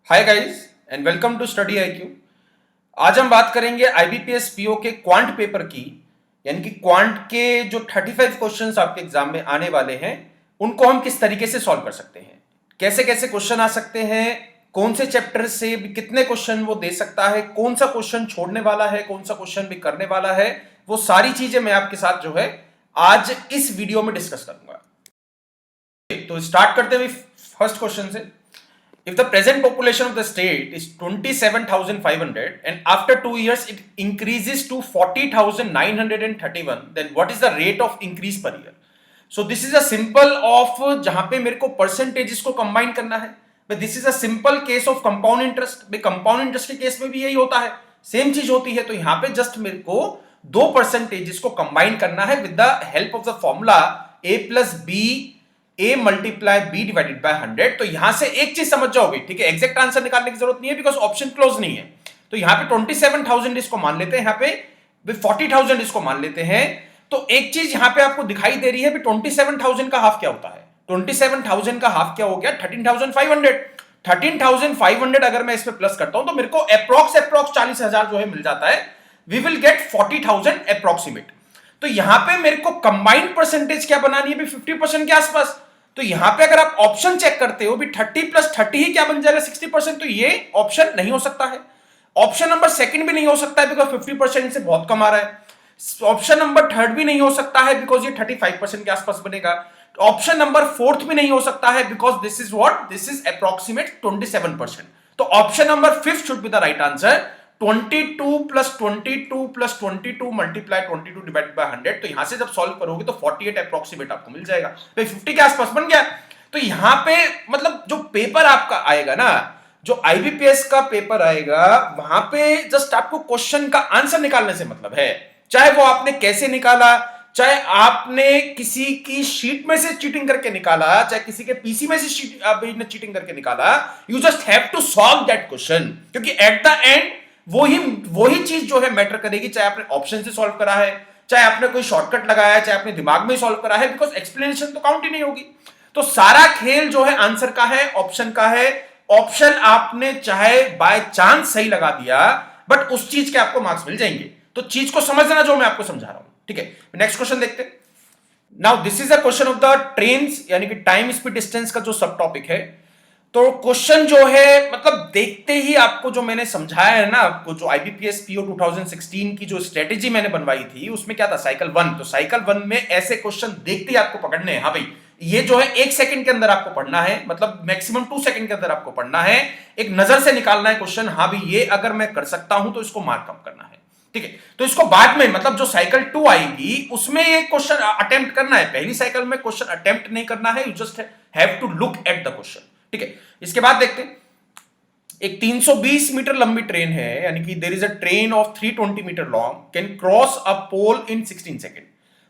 Hi guys and welcome to study IQ. आज हम बात करेंगे आईबीपीएस पीओ के क्वांट पेपर की, यानी कि क्वांट के जो 35 क्वेश्चंस आपके एग्जाम में आने वाले हैं उनको हम किस तरीके से सॉल्व कर सकते हैं, कैसे कैसे क्वेश्चन आ सकते हैं, कौन से चैप्टर से कितने क्वेश्चन वो दे सकता है, कौन सा क्वेश्चन छोड़ने वाला है, कौन सा क्वेश्चन भी करने वाला है, वो सारी चीजें मैं आपके साथ जो है आज इस वीडियो में डिस्कस करूंगा। तो स्टार्ट करते हैं फर्स्ट क्वेश्चन से। If the present population of the state is 27,500 and after 2 years it increases to 40,931, then what is the rate of increase per year? So this is a simple of जहां पे मेरे को percentages को combine करना है, but this is a simple case of compound interest। भाई compound interest के case में भी यही होता है, सेम चीज होती है। तो यहां पे जस्ट मेरे को दो परसेंटेजेस को कंबाइन करना है with the help of the formula a plus B a multiply b divided by 100। तो यहां से एक चीज समझ जाओगे, ठीक है, एग्जैक्ट आंसर निकालने की जरूरत नहीं है बिकॉज ऑप्शन क्लोज नहीं है। तो यहां पे 27,000 इसको मान लेते हैं, यहां पे 40,000 इसको मान लेते हैं। तो एक चीज यहां पे आपको दिखाई दे रही है, 27,000 का हाफ क्या होता है? 27,000 का हाफ क्या हो गया? 13,500। 13,500 अगर मैं इस पे प्लस करता हूं तो मेरे को अप्रोक्स 40,000 जो है मिल जाता है। We will get 40,000 approximate. तो यहां पे मेरे को कंबाइंड परसेंटेज क्या बनानी है? 50% के आसपास। तो यहां पे अगर आप ऑप्शन चेक करते हो भी 30 प्लस 30 ही क्या बन जाएगा? 60%। तो ये ऑप्शन नहीं हो सकता है। ऑप्शन नंबर सेकंड भी नहीं हो सकता है बिकॉज 50% से बहुत कम आ रहा है। ऑप्शन नंबर थर्ड भी नहीं हो सकता है बिकॉज ये 35% के आसपास बनेगा। ऑप्शन नंबर फोर्थ भी नहीं हो सकता है because this is what, this is approximate 27%। तो option number fifth should be the right answer. 22 plus 22 plus 22 multiply 22 divide by 100। तो यहां से जब सॉल्व करोगे तो 48 अप्रोक्सीमेट आपको मिल जाएगा। भाई 50 के आसपास बन गया। तो यहां पे मतलब जो पेपर आपका आएगा ना, जो आईबीपीएस का पेपर आएगा, वहां पे जस्ट आपको क्वेश्चन का आंसर निकालने से मतलब है। चाहे वो आपने कैसे निकाला, चाहे आपने किसी की शीट में से चीटिंग करके निकाला, चाहे किसी के पीसी में से चीटिंग करके निकाला, you just have to solve that question. क्योंकि एट द एंड वही चीज जो है मैटर करेगी, चाहे आपने ऑप्शन से सॉल्व करा है, चाहे आपने कोई शॉर्टकट लगाया है, चाहे आपने दिमाग में सॉल्व करा है, बिकॉज एक्सप्लेनेशन तो काउंट ही नहीं होगी। तो सारा खेल जो है आंसर का है, ऑप्शन का है। ऑप्शन आपने चाहे बाय चांस सही लगा दिया, बट उस चीज के आपको मार्क्स मिल जाएंगे। तो चीज को समझना जो मैं आपको समझा रहा हूं, ठीक है। नेक्स्ट क्वेश्चन देखते हैं। Now this is a question of the trains, यानी कि टाइम स्पीड डिस्टेंस का जो सब टॉपिक है। तो क्वेश्चन जो है मतलब देखते ही आपको जो मैंने समझाया है ना, आपको जो आईबीपीएस पीओ 2016 की जो स्ट्रेटेजी मैंने बनवाई थी उसमें क्या था? साइकिल 1। तो साइकिल 1 में ऐसे क्वेश्चन देखते ही आपको पकड़ने हैं। हाँ भाई, ये जो है 1 सेकंड के अंदर आपको पढ़ना है, मतलब मैक्सिमम 2 सेकंड के अंदर आपको पढ़ना है। एक नजर से निकालना है क्वेश्चन। हाँ भाई, ये अगर मैं कर सकता हूं तो इसको मार्क कम करना है, ठीक है। तो इसको बाद में मतलब जो साइकिल 2 आएगी उसमें ये क्वेश्चन अटेम्प्ट करना है। पहली साइकिल में क्वेश्चन अटेम्प्ट नहीं करना है, you just have to look at the question, ठीक है। इसके बाद देखते हैं, एक 320 मीटर लंबी ट्रेन है, यानी कि there is a train of 320 metre long can cross a pole in 16 second.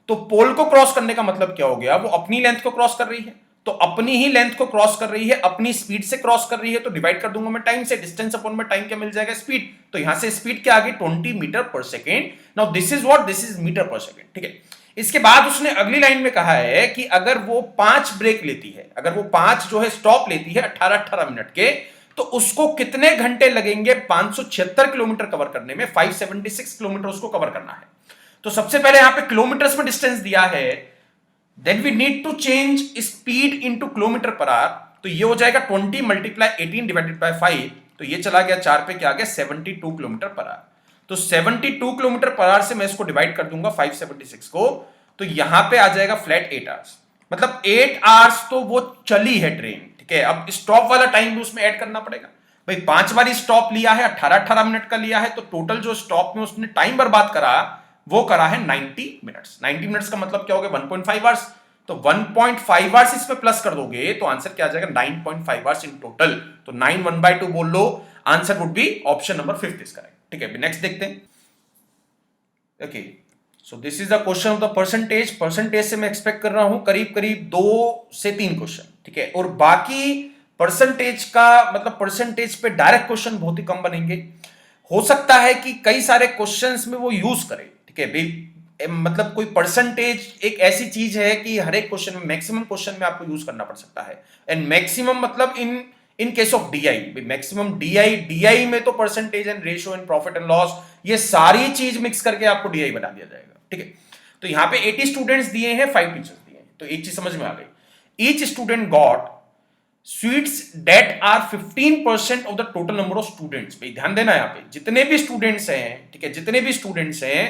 तो पोल को क्रॉस करने का मतलब क्या हो गया? वो अपनी लेंथ को क्रॉस कर रही है। तो अपनी ही लेंथ को क्रॉस कर रही है, अपनी स्पीड से क्रॉस कर रही है। तो डिवाइड कर दूंगा मैं टाइम से, डिस्टेंस अपॉन में टाइम क्या मिल जाएगा? स्पीड। तो यहां से स्पीड क्या आ गई? 20 metre per second. Now this is what, this is metre per second, ठीक है। इसके बाद उसने अगली लाइन में कहा है कि अगर वो 5 ब्रेक लेती है, अगर वो 5 जो है स्टॉप लेती है 18-18 मिनट के, तो उसको कितने घंटे लगेंगे 576 किलोमीटर कवर करने में? 576 किलोमीटर उसको कवर करना है। तो सबसे पहले यहां पे किलोमीटर्स में डिस्टेंस दिया है, then we need to change speed into kilometre per hour. तो ये हो जाएगा 20 मल्टीप्लाई 18 डिवाइडेड बाय 5। तो ये चला गया 4 पे, क्या आ गया? 72 किलोमीटर पर आवर। तो 72 किलोमीटर पर आवर से मैं इसको डिवाइड कर दूंगा 576 को, तो यहां पे आ जाएगा फ्लैट 8 आवर्स। मतलब 8 आवर्स तो वो चली है ट्रेन, ठीक है। अब स्टॉप वाला टाइम भी उसमें ऐड करना पड़ेगा। भाई 5 बार स्टॉप लिया है, 18-18 मिनट का लिया है, तो टोटल जो स्टॉप में उसने टाइम बर्बाद करा वो करा है 90 मिनट्स। 90 मिनट्स का मतलब क्या हो गया? 1.5 आवर्स। तो 1.5 आवर्स इसमें प्लस कर दोगे तो आंसर क्या आ जाएगा? 9.5 आवर्स इन टोटल। तो 9 1/2 बोल लो, answer would be option number 5 is correct, ठीक है। नेक्स्ट देखते हैं। Okay, so this is the question of the percentage. Percentage से मैं एक्सपेक्ट कर रहा हूं करीब करीब 2 से 3 क्वेश्चन, ठीक है। और बाकी परसेंटेज का मतलब परसेंटेज पे डायरेक्ट क्वेश्चन बहुत ही कम बनेंगे। हो सकता है कि कई सारे क्वेश्चंस में वो यूज करे, ठीक है। मतलब कोई परसेंटेज एक ऐसी चीज है कि हर एक क्वेश्चन में, मैक्सिमम क्वेश्चन में आपको यूज करना पड़ सकता है। एंड मैक्सिमम मतलब in in case of DI, maximum DI में तो percentage and ratio and profit and loss, ये सारी चीज मिक्स करके आपको डीआई बना दिया जाएगा, ठीक है। तो यहां पे 80 स्टूडेंट्स दिए हैं, 5 टीचर्स दिए हैं, तो एक चीज समझ में आ गई। Each student got sweets that are 15% of the total number of students. भाई ध्यान देना, यहाँ पे जितने भी स्टूडेंट्स हैं, ठीक है, जितने भी स्टूडेंट्स हैं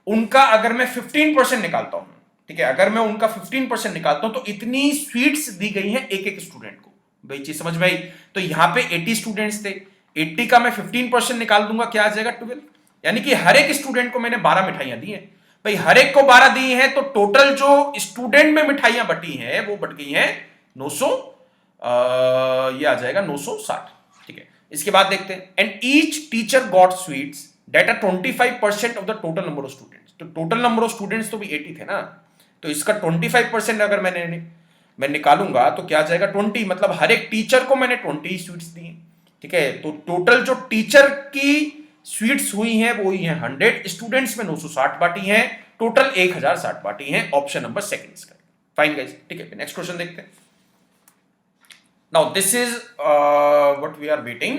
उनका अगर मैं 15% निकालता हूं, ठीक है, अगर मैं उनका 15% निकालता हूं तो इतनी स्वीट्स दी गई हैं एक एक स्टूडेंट को। भाई चीज समझ में आई। तो यहां पे 80 स्टूडेंट्स थे, 80 का मैं 15% निकाल दूंगा, क्या आ जाएगा 12, यानी कि हर एक स्टूडेंट को मैंने 12 मिठाइयां दी हैं। भाई हर एक को 12 दी हैं, तो टोटल जो स्टूडेंट में मिठाइयां बटी हैं वो बट गई हैं 900, ये आ जाएगा 960, ठीक है। इसके बाद देखते हैं, and each teacher got sweets that are 25% of the total number of students. तो टोटल नंबर ऑफ स्टूडेंट्स तो भी 80 थे ना, तो इसका 25% अगर मैं निकालूंगा तो क्या आ जाएगा 20, मतलब हर एक टीचर को मैंने 20 स्वीट्स दी, ठीक है। तो टोटल जो टीचर की स्वीट्स हुई हैं वो हुई हैं 100, स्टूडेंट्स में 960 बांटी हैं, टोटल 1060 बांटी हैं। ऑप्शन नंबर सेकंड इसका। फाइन गाइस, ठीक है। नेक्स्ट क्वेश्चन देखते हैं। Now this is what we are waiting,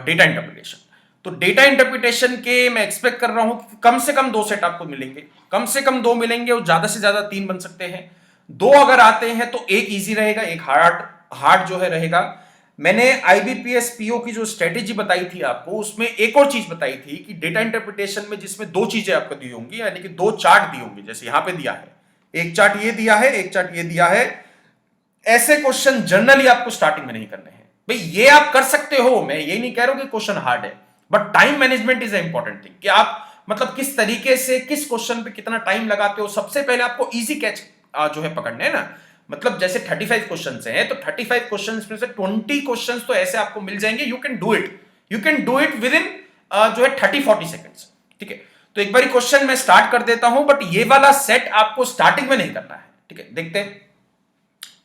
data interpretation. तो डेटा इंटरप्रिटेशन के मैं एक्सपेक्ट कर रहा हूं कि कम से कम 2 सेट आपको मिलेंगे, कम से कम 2 मिलेंगे और ज्यादा से ज्यादा 3 बन सकते हैं। 2 अगर आते हैं तो एक इजी रहेगा, एक हार्ड जो है रहेगा। मैंने आईबीपीएस पीओ की जो स्ट्रेटेजी बताई थी आपको, उसमें एक और चीज बताई थी कि डेटा इंटरप्रिटेशन में जिसमें 2 चीजें आपको दी होंगी, यानी कि 2 चार्ट दी होंगी, जैसे यहां पे दिया है, एक चार्ट ये दिया है, एक चार्ट ये दिया है। ऐसे क्वेश्चन जनरली आपको स्टार्टिंग में नहीं करने हैं। भाई ये आप कर सकते हो, मैं ये नहीं कह रहा हूं कि क्वेश्चन हार्ड है, but time management is important thing, कि आप मतलब किस तरीके से किस क्वेश्चन पे कितना टाइम लगाते हो। सबसे पहले आपको इजी कैच जो है पकड़ने हैं ना, मतलब जैसे 35 क्वेश्चंस हैं, तो 35 क्वेश्चंस में से 20 क्वेश्चंस तो ऐसे आपको मिल जाएंगे, you can do it with in जो है 30-40 सेकंड्स, ठीक है। तो एक बार क्वेश्चन मैं स्टार्ट कर देता हूं, बट ये वाला सेट आपको स्टार्टिंग में नहीं करना है, ठीक है। देखते हैं,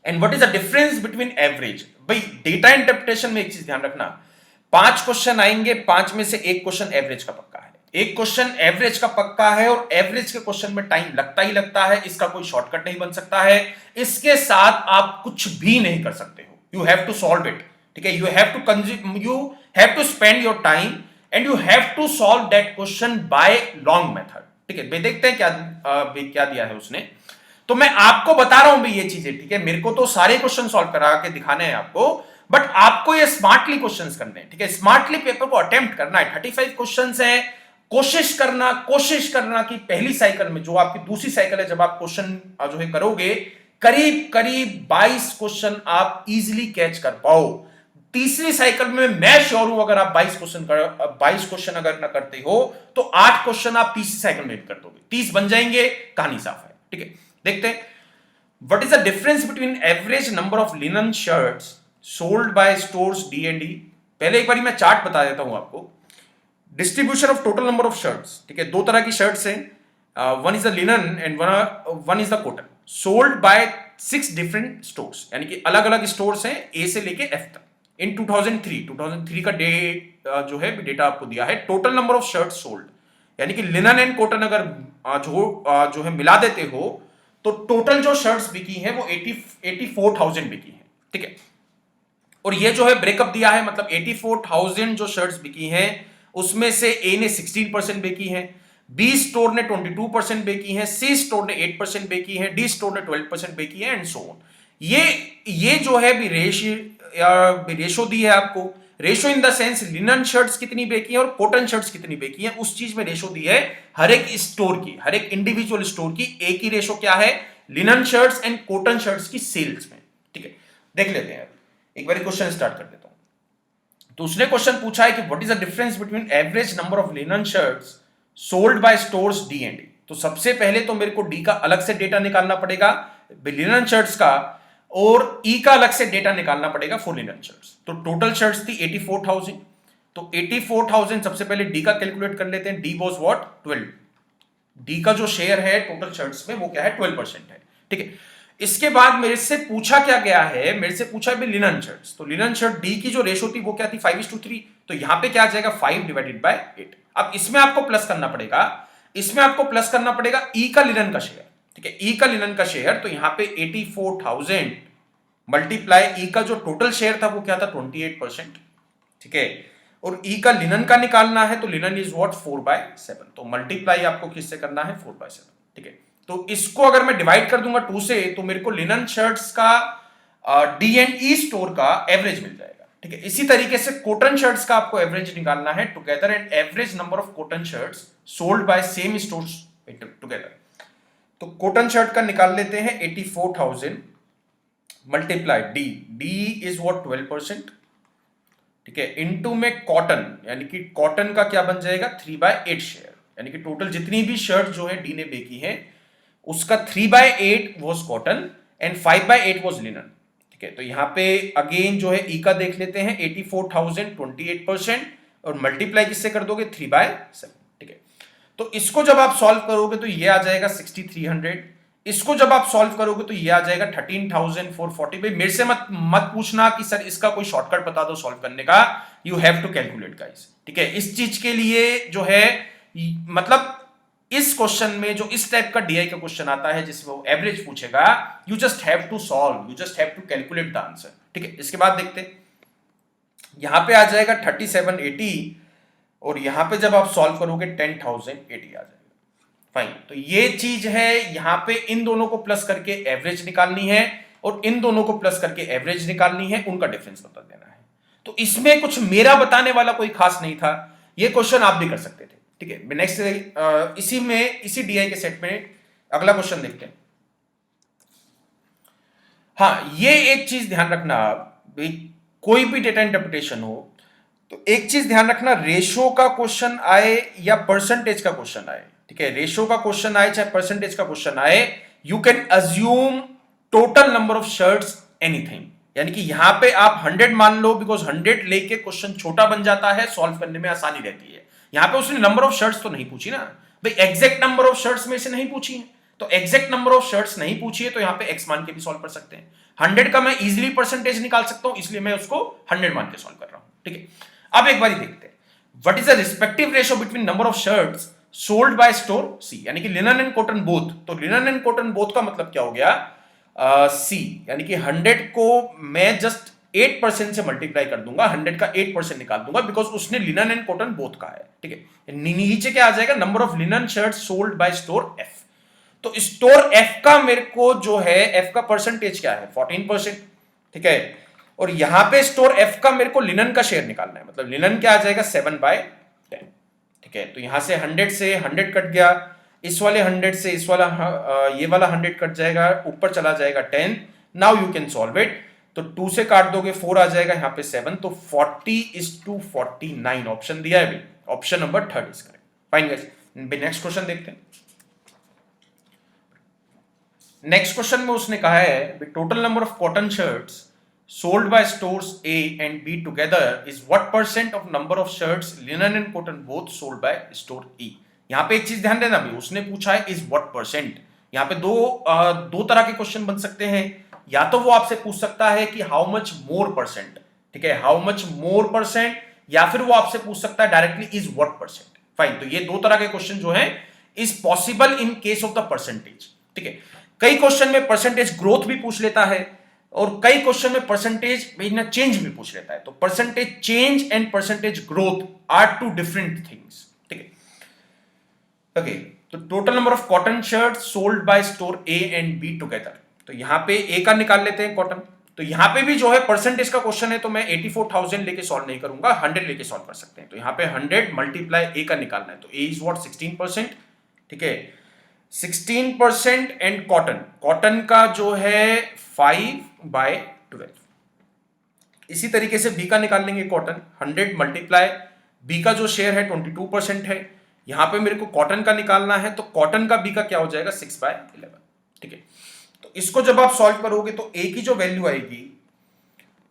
and what is the difference between average. भाई डेटा इंटरप्रिटेशन में एक चीज ध्यान रखना, 5 क्वेश्चन आएंगे, 5 में से एक क्वेश्चन एवरेज का पक्का है, एक क्वेश्चन एवरेज का पक्का है, और एवरेज के क्वेश्चन में टाइम लगता ही लगता है, इसका कोई शॉर्टकट नहीं बन सकता है, इसके साथ आप कुछ भी नहीं कर सकते हो, you have to solve it, ठीक है। You have to spend your time and you have to solve that question by long method, ठीक है। देखते हैं क्या दिया है उसने। तो मैं आपको बता रहा हूं भाई ये चीजें, ठीक है, मेरे को तो सारे क्वेश्चन सॉल्व करा के दिखाने हैं आपको, बट आपको ये स्मार्टली क्वेश्चंस करने हैं, ठीक है, स्मार्टली पेपर को अटेम्प्ट करना है। 35 क्वेश्चंस हैं, कोशिश करना कि पहली साइकिल में, जो आपकी दूसरी साइकिल है, जब आप क्वेश्चन जो है करोगे, करीब करीब 22 क्वेश्चन आप इजीली कैच कर पाओ। तीसरी साइकिल में मैं श्योर हूं अगर आप 22 क्वेश्चन अगर ना करते हो तो 8 क्वेश्चन आप तीसरी साइकिल में कर दोगे, 30 बन जाएंगे, कहानी साफ है, ठीक है। देखते हैं, what is the difference between average number of linen shirts sold by stores D and D. पहले एक बार मैं चार्ट बता देता हूं आपको। Distribution of total number of shirts, ठीक है, 2 तरह की शर्ट्स हैं, one is the linen and one is the cotton, sold bye 6 different stores, यानी कि अलग अलग स्टोर्स हैं ए से लेके एफ तक। इन 2003 का जो है डेटा आपको दिया है। Total number of shirt sold, यानी कि लिनन एंड कॉटन अगर जो है मिला देते हो तो टोटल जो शर्ट्स बिकी हैं वो 84,000 बिकी हैं, ठीक है। और ये जो है ब्रेकअप दिया है, मतलब 84,000 जो शर्ट्स बिकी हैं उसमें से ए ने 16% बेची हैं, बी स्टोर ने 22% बेची हैं, सी स्टोर ने 8% बेची हैं, डी स्टोर ने 12% बेची है, एंड सो ऑन। ये जो है भी रेशो दी है आपको। Ratio in the sense linen shirts कितनी बेची है और कॉटन शर्ट्स कितनी बेची है, उस चीज में रेशो दी है हर एक स्टोर की, हर एक इंडिविजुअल स्टोर की। एक ही रेशो क्या है, linen shirts and cotton shirts की सेल्स में, ठीक है। देख लेते हैं, एक बार क्वेश्चन स्टार्ट कर देता हूं। तो उसने क्वेश्चन पूछा है कि what is the difference between average number of linen shirts sold by stores D and D. तो सबसे पहले तो मेरे को डी का अलग से डेटा निकालना पड़ेगा लिनन शर्ट्स का, और ई का अलग से डेटा निकालना पड़ेगा फॉर लिनन शर्ट्स। तो टोटल शर्ट्स थी 84,000, तो 84,000 सबसे पहले डी का कैलकुलेट कर लेते हैं। डी वाज व्हाट 12, डी का जो शेयर है टोटल शर्ट्स में वो क्या है 12% है, ठीक है। इसके बाद मेरे से पूछा क्या गया है, मेरे से पूछा है लिनन शर्ट्स। तो लिनन शर्ट डी की जो रेशो थी वो क्या थी 5:3, तो यहां पे क्या आ जाएगा 5 डिवाइडेड बाय 8। अब इसमें आपको प्लस करना पड़ेगा, इसमें आपको प्लस करना पड़ेगा ई का लिनन का शेयर, ठीक है, ई का लिनन का शेयर। तो यहां पे 84,000 मल्टीप्लाई ई का जो टोटल शेयर था वो क्या था 28%, ठीक है। और ई का लिनन का निकालना है तो लिनन इज व्हाट 4/7, तो मल्टीप्लाई आपको किससे करना है 4/7, ठीक है। तो इसको अगर मैं डिवाइड कर दूंगा 2 से तो मेरे को लिनन शर्ट्स का डी एंड ई स्टोर का एवरेज मिल जाएगा, ठीक है। इसी तरीके से कॉटन शर्ट्स का आपको एवरेज निकालना है together and average number of cotton shirts sold bye same stores together. तो कॉटन शर्ट का निकाल लेते हैं 84,000 multiply D, D is what 12%, ठीक है, इनटू में कॉटन, यानी कि कॉटन का क्या बन जाएगा 3/8 शेयर, यानी कि टोटल जितनी भी शर्ट जो है डी ने बेची है उसका 3/8 was cotton and 5/8 was linen, ठीक है। तो यहां पे अगेन जो है ई का देख लेते हैं 84,000 28% और मल्टीप्लाई किससे कर दोगे 3/7, ठीक है। तो इसको जब आप सॉल्व करोगे तो ये आ जाएगा 6300, इसको जब आप सॉल्व करोगे तो ये आ जाएगा 13,440। भाई मेरे से मत पूछना कि सर इसका कोई शॉर्टकट बता दो सॉल्व करने का, you have to calculate guys, ठीक है। इस चीज के लिए जो है मतलब इस क्वेश्चन में जो इस टाइप का डीआई का क्वेश्चन आता है जिसमें वो एवरेज पूछेगा, you just have to solve, you just have to calculate the answer, ठीक है। इसके बाद देखते हैं, यहां पे आ जाएगा 3780 और यहां पे जब आप सॉल्व करोगे 10,080 आ जाएगा, फाइन। तो ये चीज है, यहां पे इन दोनों को प्लस करके एवरेज निकालनी है और इन दोनों को प्लस करके एवरेज निकालनी है, उनका डिफरेंस बता देना है। तो इसमें कुछ मेरा बताने वाला कोई खास नहीं था, ये क्वेश्चन आप भी कर सकते थे, ठीक है। नेक्स्ट इसी डीआई के सेट में अगला क्वेश्चन देखते हैं। हाँ, ये एक चीज ध्यान रखना आप, कोई भी डेटा इंटरप्रिटेशन हो तो एक चीज ध्यान रखना, रेशो का क्वेश्चन आए या परसेंटेज का क्वेश्चन आए, ठीक है, रेशो का क्वेश्चन आए चाहे परसेंटेज का क्वेश्चन आए, you can assume total number of shirts anything, यानी कि यहां पे आप 100 मान लो, बिकॉज 100 लेके क्वेश्चन छोटा बन जाता है, सॉल्व करने में आसानी रहती है। यहां पे उसने नंबर ऑफ शर्ट्स तो नहीं पूछी ना भाई, एग्जैक्ट नंबर ऑफ शर्ट्स में से नहीं पूछी है, तो एग्जैक्ट नंबर ऑफ शर्ट्स नहीं पूछी है तो यहां पे एक्स मान के भी सॉल्व कर सकते हैं। 100 का मैं इजीली परसेंटेज निकाल सकता हूं, इसलिए मैं उसको 100 मान के सॉल्व कर रहा हूं, ठीक है। अब एक बार देखते हैं, what is the respective ratio between number of shirts sold by store C, यानी कि लिनन एंड कॉटन बोथ। तो लिनन एंड कॉटन बोथ का मतलब क्या हो गया सी, यानी कि 100 को मैं जस्ट 8% से मल्टीप्लाई कर दूंगा, 100 का 8% निकाल दूंगा, बिकॉज उसने लिनन एंड कॉटन बोथ का है, ठीक है। नीचे क्या आ जाएगा, number of linen shirt sold by store F. तो स्टोर एफ का मेरे को जो है, एफ का परसेंटेज क्या है 14%, ठीक है। और यहां पे स्टोर एफ का मेरे को लिनन का शेयर निकालना है, मतलब लिनन क्या आ जाएगा 7/10, ठीक है। तो यहां से 100 से 100 कट गया, इस वाले 100 से इस वाला ये वाला 100 कट जाएगा, ऊपर चला जाएगा 10। Now you can solve it, तो 2 से काट दोगे 4 आ जाएगा, यहां पे 7, तो 40:49 ऑप्शन दिया है भाई, option number 3 is correct, fine guys. Next question देखते हैं। नेक्स्ट क्वेश्चन में उसने कहा है total number of cotton shirts sold by stores A and B together is what % of number of shirts linen and cotton both sold by store E। यहां पे एक चीज ध्यान देना भी, उसने पूछा है is what %। यहां पे दो तरह के क्वेश्चन बन सकते हैं, या तो वो आपसे पूछ सकता है कि हाउ मच मोर %, ठीक है, हाउ मच मोर %, या फिर वो आपसे पूछ सकता है डायरेक्टली इज व्हाट %, फाइन। तो ये दो तरह के क्वेश्चन जो है is possible in case of the percentage, ठीक है। कई क्वेश्चन में परसेंटेज ग्रोथ भी पूछ लेता है और कई क्वेश्चन में परसेंटेज चेंज भी पूछ लेता है, तो percentage change and percentage growth are two different things, ठीक है। ओके, तो total number of cotton shirt sold by store A and B together, तो यहां पे ए का निकाल लेते हैं कॉटन। तो यहां पे भी जो है परसेंटेज का क्वेश्चन है, तो मैं 84,000 लेके सॉल्व नहीं करूंगा, 100 लेके सॉल्व कर सकते हैं। तो यहां पे 100 मल्टीप्लाई ए का निकालना है, तो ए इज व्हाट 16%, ठीक है, 16%। एंड कॉटन का जो है 5/12। इसी तरीके से बी का निकाल लेंगे कॉटन, 100 मल्टीप्लाई बी का जो शेयर है 22% है, यहां पे मेरे को कॉटन का निकालना है, तो कॉटन का बी का क्या हो जाएगा 6/11, ठीक है। तो इसको जब आप सॉल्व करोगे तो ए की जो वैल्यू आएगी,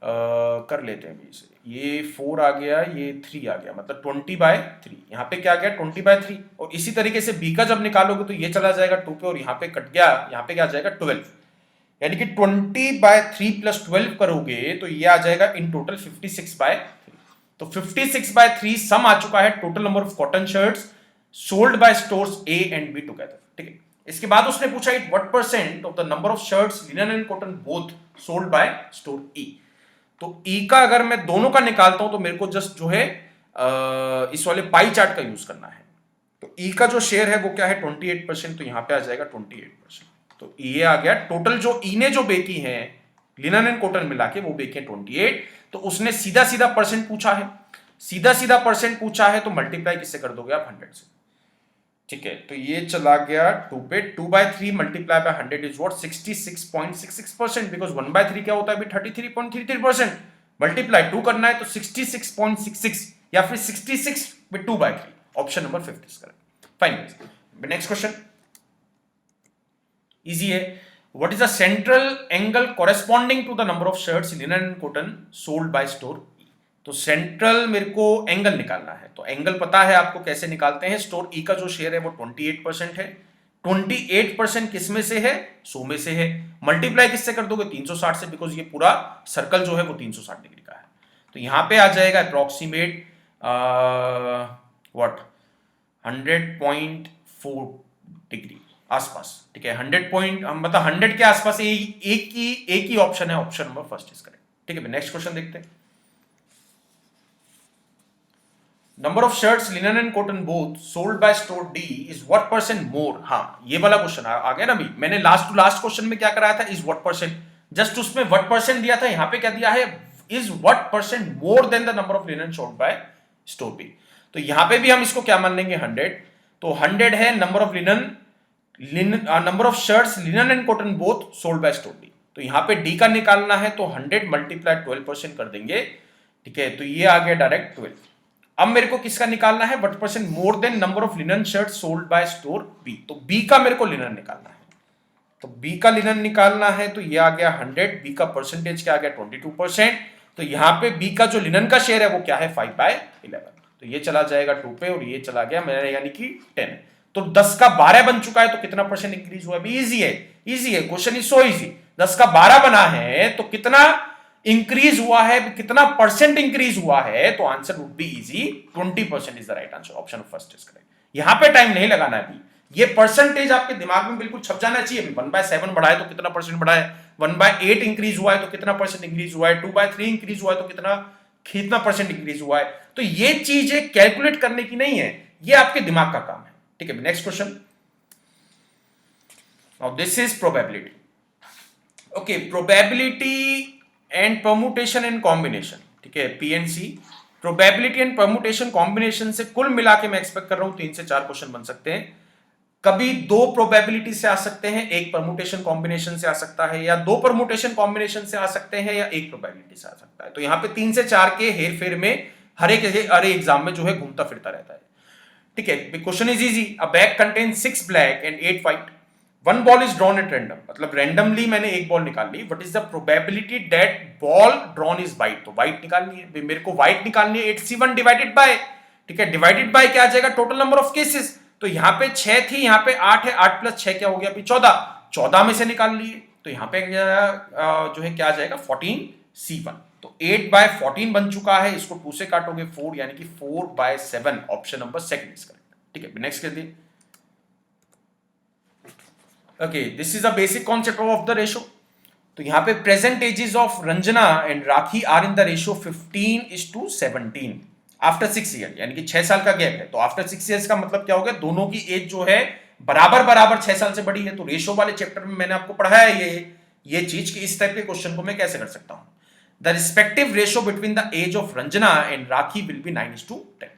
कर लेते हैं इसे, ये 4 आ गया, ये 3 आ गया, मतलब 20/3, यहाँ पे क्या आ गया 20/3। और इसी तरीके से बी का जब निकालोगे तो ये चला जाएगा 2 पे और यहाँ पे कट गया, यहाँ पे क्या आ जाएगा 12, यानी कि 20/3 प्लस 12 करोगे तो ये आ जाएगा इन टोटल 56/3। तो 56/3 सम आ चुका है total number of cotton shirts sold by stores A and B together, ठीक है। इसके बाद उसने पूछा it what percent of the number of shirts linen and cotton both sold by store E. तो ई का अगर मैं दोनों का निकालता हूं तो मेरे को जस्ट जो है इस वाले पाई चार्ट का यूज करना है। तो ई का जो शेयर है वो क्या है 28%, तो यहां पे आ जाएगा 28%। तो ये आ गया टोटल जो ई ने जो बेची है लिनन एंड कॉटन मिला के वो बेचे 28। तो उसने सीधा सीधा परसेंट पूछा है, सीधा सीधा परसेंट पूछा है तो मल्टीप्लाई किससे कर दोगे आप 100 से। ठीक है, तो ये चला गया 2 पे, 2/3 multiply by 100 is what 66.66%, because 1/3 क्या होता है अभी 33.33%। मल्टीप्लाई 2 करना है तो 66.66 या फिर 66 with 2/3। Option number 5 is correct. Fine, next question easy है। What is the central angle corresponding to the number of shirts linen and cotton sold by store. तो सेंट्रल मेरे को एंगल निकालना है, तो एंगल पता है आपको कैसे निकालते हैं। स्टोर ई का जो शेयर है वो 28% है। 28% किस में से है 100 में से है। मल्टीप्लाई किससे कर दोगे 360 से, बिकॉज ये पूरा सर्कल जो है वो 360 डिग्री का है। तो यहां पे आ जाएगा अप्रोक्सीमेट व्हाट 100.4 डिग्री आसपास। ठीक है, 100 पॉइंट मतलब 100 के आसपास एक ही ऑप्शन है, option number first is correct. ठीक है, नेक्स्ट क्वेश्चन देखते हैं। Number of shirts linen and cotton both sold by store D is what percent मोर। हाँ, ये वाला क्वेश्चन आ गया ना अभी। मैंने लास्ट टू लास्ट क्वेश्चन में क्या कराया था, इज व्हाट परसेंट, जस्ट उसमें व्हाट परसेंट दिया था, यहां पे क्या दिया है is what percent more than the number of linen sold by store B. तो यहां पे भी हम इसको क्या मान लेंगे 100। तो 100 है number of number of shirts linen and cotton both sold by store D. तो यहां पे डी का निकालना है तो 100 मल्टीप्लाई 12% कर देंगे। ठीक है, तो ये आ गया डायरेक्ट 12। अब मेरे को किसका निकालना है what percent more than number of linen shirt sold by store B. तो बी का मेरे को लिनन निकालना है, तो बी का लिनन निकालना है तो ये आ गया 100। बी का परसेंटेज क्या आ गया 22%। तो यहां पे बी का जो लिनन का शेयर है वो क्या है 5/11। तो ये चला जाएगा 2 पे और ये चला गया मेरा यानी कि 10। तो 10 का 12 बन चुका है तो कितना परसेंट इंक्रीज हुआ। अभी इजी है, इजी है, क्वेश्चन इज सो इजी। 10 का 12 बना है तो कितना इंक्रीज हुआ है, कितना परसेंट इंक्रीज हुआ है, तो answer would be easy 20% is the right answer. Option first is correct. यहां पे टाइम नहीं लगाना है अभी, ये परसेंटेज आपके दिमाग में बिल्कुल छप जाना चाहिए। अभी 1/7 बढ़ा है तो कितना परसेंट बढ़ा है, 1/8 इंक्रीज हुआ है तो कितना परसेंट इंक्रीज हुआ है, 2/3 इंक्रीज हुआ है तो कितना परसेंट इंक्रीज हुआ है। तो ये चीजें कैलकुलेट करने की नहीं है, ये आपके दिमाग का काम है। ठीक है, next question. Now this is probability. Okay, probability and permutation and combination. ठीक है, PNC probability and permutation combination से कुल मिला के मैं एक्सपेक्ट कर रहा हूं 3 से 4 क्वेश्चन बन सकते हैं। कभी 2 प्रोबेबिलिटी से आ सकते हैं, एक परमुटेशन कॉम्बिनेशन से आ सकता है, या 2 परमुटेशन कॉम्बिनेशन से आ सकते हैं, या एक प्रोबेबिलिटी से आ सकता है। तो यहां पे 3 से 4 के हेर फेर में हर एक एग्जाम में जो है घूमता फिरता रहता है। ठीक है, question is easy. A bag contains 6 black and 8 white. One ball is drawn at random, मतलब रैंडमली मैंने एक बॉल निकाल ली। What is the probability that ball drawn is white. तो व्हाइट निकालनी है, मेरे को व्हाइट निकालनी है 8C1 डिवाइडेड बाय, ठीक है, डिवाइडेड बाय क्या आ जाएगा टोटल नंबर ऑफ केसेस। तो यहां पे 6 थी, यहां पे 8 है, 8 + 6 क्या हो गया अभी 14 में से निकाल लिए। तो यहां पे जो है क्या आ जाएगा 14C1। तो 8/14 बन चुका है, इसको 2 से काटोगे 4 यानी कि 4/7। Option number second is correct. ठीक है, नेक्स्ट कर दिए। Okay, this is a basic concept of the ratio. तो यहां पे present ages of Ranjana and Rakhi are in the ratio 15:17 after 6 year, यानी कि 6 साल का गैप है। तो आफ्टर 6 ईयर्स का मतलब क्या हो गया, दोनों की एज जो है बराबर 6 साल से बड़ी है। तो रेशो वाले चैप्टर में मैंने आपको पढ़ाया है ये चीज कि इस टाइप के क्वेश्चन को मैं कैसे कर सकता हूं। The respective ratio between the age of Ranjana and Rakhi will be 9:10।